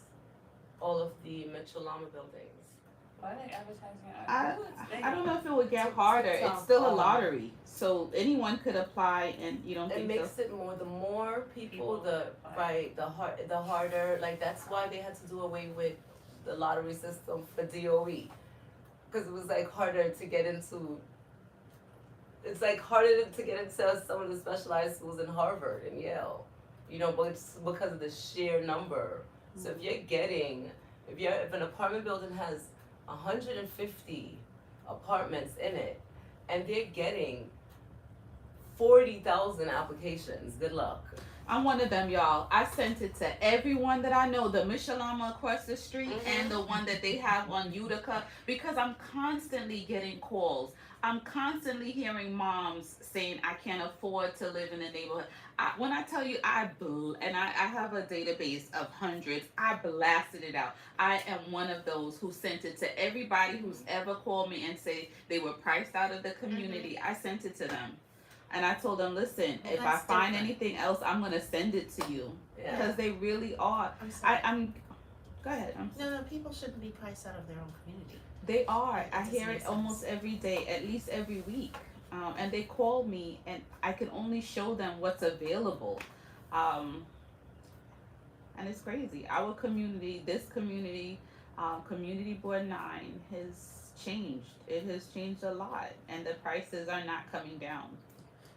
S6: all of the Mitchell Lama buildings.
S1: Why are they advertising?
S5: I don't know if it would get harder. It's still a
S6: TikTok.
S5: lottery, so anyone could apply, and you don't
S6: It
S5: think
S6: makes
S5: so?
S6: it more. The more people,
S1: People
S6: the
S1: apply.
S6: the harder. Like that's why they had to do away with the lottery system for DOE, because it was like harder to get into. It's like harder to get into some of the specialized schools in Harvard and Yale, you know, but it's because of the sheer number. So if you're getting, if an apartment building has 150 apartments in it, and they're getting 40,000 applications. Good luck.
S5: I'm one of them, y'all. I sent it to everyone that I know, the Michelama across the street
S6: Mhm.
S5: and the one that they have on Utica, because I'm constantly getting calls. I'm constantly hearing moms saying, I can't afford to live in the neighborhood. When I tell you, I have a database of hundreds, I blasted it out. I am one of those who sent it to everybody who's ever called me and say they were priced out of the community. I sent it to them. And I told them, listen,
S3: Well,
S5: if I
S3: that's
S5: find
S3: different.
S5: anything else, I'm gonna send it to you.
S6: Yeah.
S5: Because they really are.
S3: I'm sorry.
S5: Go ahead.
S3: No, people shouldn't be priced out of their own community.
S5: They are. I
S3: Doesn't
S5: hear
S3: make
S5: it
S3: sense.
S5: almost every day, at least every week. And they call me, and I can only show them what's available. And it's crazy. Our community, this community, Community Board 9 has changed. It has changed a lot, and the prices are not coming down.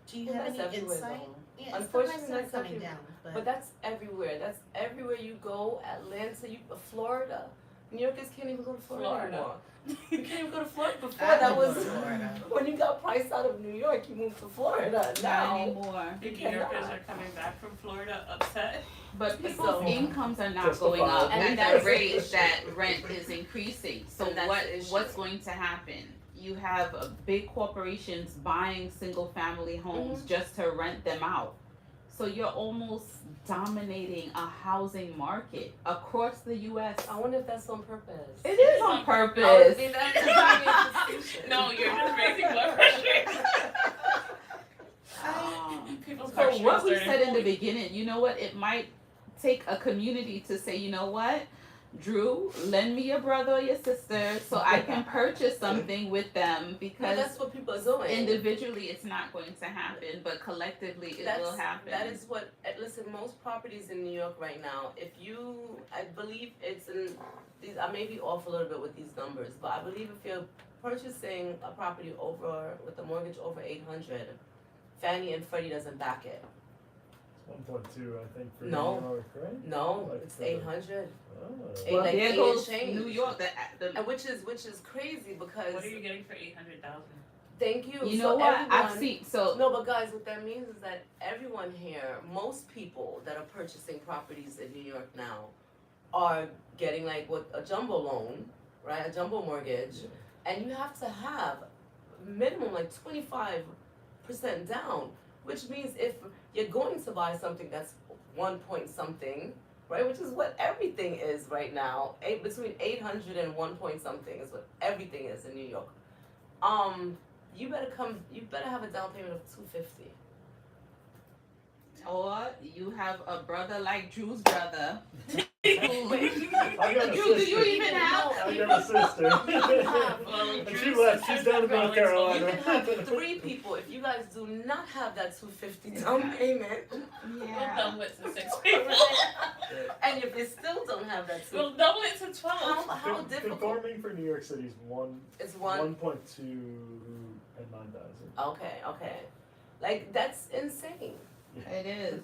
S3: Do you
S6: Well,
S3: have
S6: that's
S3: any
S6: everywhere,
S3: insight?
S6: though.
S3: Yeah,
S6: Unfortunately,
S3: it's not
S6: that's
S3: coming
S6: everywhere.
S3: down,
S6: But that's everywhere. That's everywhere you go. Atlanta, Florida. New Yorkers can't even go to Florida anymore. You can't even go to Florida. Before
S3: I
S6: that
S3: would
S6: was
S3: go to Florida.
S6: when you got priced out of New York, you moved to Florida.
S5: Not
S6: Now,
S5: anymore.
S1: The
S6: You
S1: New Yorkers
S6: cannot.
S1: are coming back from Florida upset.
S5: But people's
S6: So-
S5: incomes are not
S4: Justifiable.
S5: going up
S6: And
S5: at
S6: that's
S5: the
S6: the
S5: rate
S6: issue.
S5: that rent is increasing. So
S6: And that's the issue.
S5: what's going to happen? You have big corporations buying single family homes
S6: Mm-hmm.
S5: just to rent them out. So you're almost dominating a housing market across the US.
S6: I wonder if that's on purpose.
S5: It is on
S6: I would
S5: purpose.
S6: think that's a big institution.
S1: No, you're just raising blood pressure.
S5: Um,
S1: People's
S5: So
S1: heartstrings
S5: what we
S1: started
S5: said in the
S1: pulling.
S5: beginning, you know what, it might take a community to say, you know what? Drew, lend me your brother or your sister so I can purchase something with them
S6: But
S5: because
S6: that's what people are doing.
S5: individually it's not going to happen, but collectively it will happen.
S6: That is what, listen, most properties in New York right now, if you, I believe it's in, these, I may be off a little bit with these numbers, but I believe if you're purchasing a property with a mortgage over 800, Fannie and Freddie doesn't back it.
S4: It's 1.2, I think, for
S6: No.
S4: New York, right?
S6: No,
S4: Like
S6: it's
S4: for-
S6: 800.
S4: Oh.
S5: Well,
S6: like
S5: there
S6: eight
S5: goes
S6: and change.
S5: New York. The
S6: And which is crazy because,
S1: What are you getting for 800,000?
S6: thank you.
S5: you
S6: So
S5: know what?
S6: everyone,
S5: I've seen so
S6: No, but guys, what that means is that everyone here, most people that are purchasing properties in New York now are getting like what a jumbo loan, right? A jumbo mortgage. And you have to have minimum like 25% down, which means if you're going to buy something that's 1 point something, right, which is what everything is right now, between 800 and 1 point something is what everything is in New York. You better have a down payment of $250.
S5: or you have a brother like Drew's brother.
S4: I got a
S5: Drew, do
S4: sister.
S5: you even have?
S4: I got a sister.
S1: Well,
S4: And she
S1: Drew's
S4: left. She's
S1: sisters
S4: down
S1: are
S4: in North
S1: probably told
S6: You
S4: Carolina.
S6: can have 3 people. If you guys do not have that $250 down payment,
S1: We'll
S5: Yeah.
S1: double it to 6 people.
S6: and if you still don't have that
S1: We'll
S6: $250,
S1: double it to 12.
S6: how difficult?
S4: Conforming for New York City is
S6: It's one.
S4: 1.2 and 9,000.
S6: Okay. Like that's insane.
S5: It is.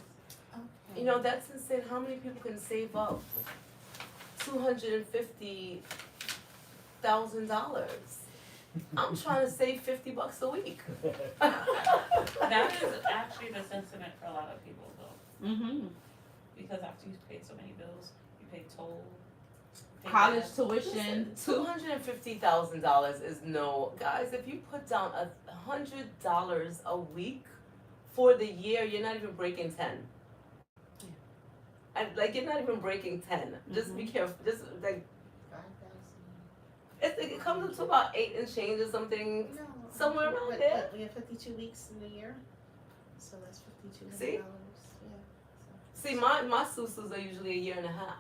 S6: You know, that's insane. How many people can save up $250,000? I'm trying to save $50 a week.
S1: That is actually the sentiment for a lot of people though.
S5: Mm-hmm.
S1: Because after you've paid so many bills, you pay toll. pay
S5: College
S1: gas.
S5: tuition.
S6: $250,000 is no, guys. If you put down $100 a week for the year, you're not even breaking 10. And like you're not even breaking 10. Just be careful. Just like it comes up to about 8 and change or something.
S3: No.
S6: Somewhere around there.
S3: We have 52 weeks in the year, so that's $5,200.
S6: See?
S3: Yeah.
S6: See, my susus are usually a year and a half.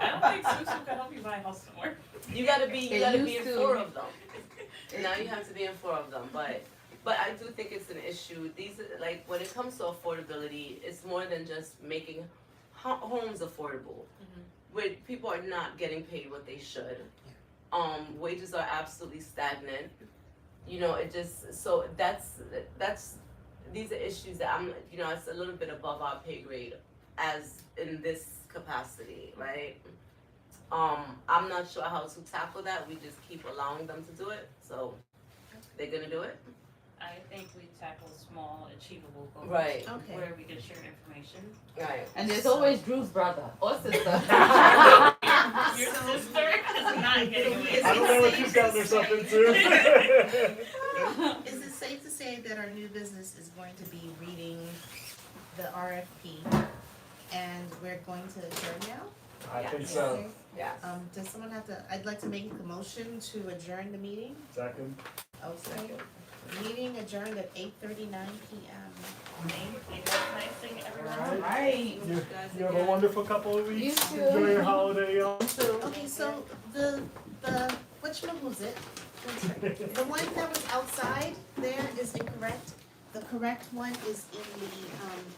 S1: I don't think Susu can help you buy a house somewhere.
S6: You gotta be in
S5: used to.
S6: 4 of them. And now you have to be in 4 of them, but I do think it's an issue. These are, like when it comes to affordability, it's more than just making homes affordable. Where people are not getting paid what they should. Wages are absolutely stagnant. You know, it just so that's these are issues that I'm, you know, it's a little bit above our pay grade as in this capacity, right? I'm not sure how to tackle that. We just keep allowing them to do it, so they're gonna do it.
S1: I think we tackle small, achievable goals.
S6: Right.
S3: Okay.
S1: Where we can share information.
S6: Right.
S5: And there's always Drew's brother or sister.
S1: Your sister is not getting away.
S4: I don't know what she's gotten herself into.
S3: Is it safe to say that our new business is going to be reading the RFP and we're going to adjourn now?
S4: I think
S6: Yes.
S4: so.
S3: Okay.
S6: Yes.
S3: Does someone have to, I'd like to make a motion to adjourn the meeting.
S4: Second.
S3: Okay. Meeting adjourned at 8:39 p.m.
S1: Thank you. Nice seeing everyone.
S4: Alright.
S5: Right.
S4: You have a wonderful couple of
S5: You
S4: weeks.
S5: too.
S4: Enjoy your holiday, y'all.
S3: Okay, so the which one was it? The one that was outside there is incorrect. The correct one is in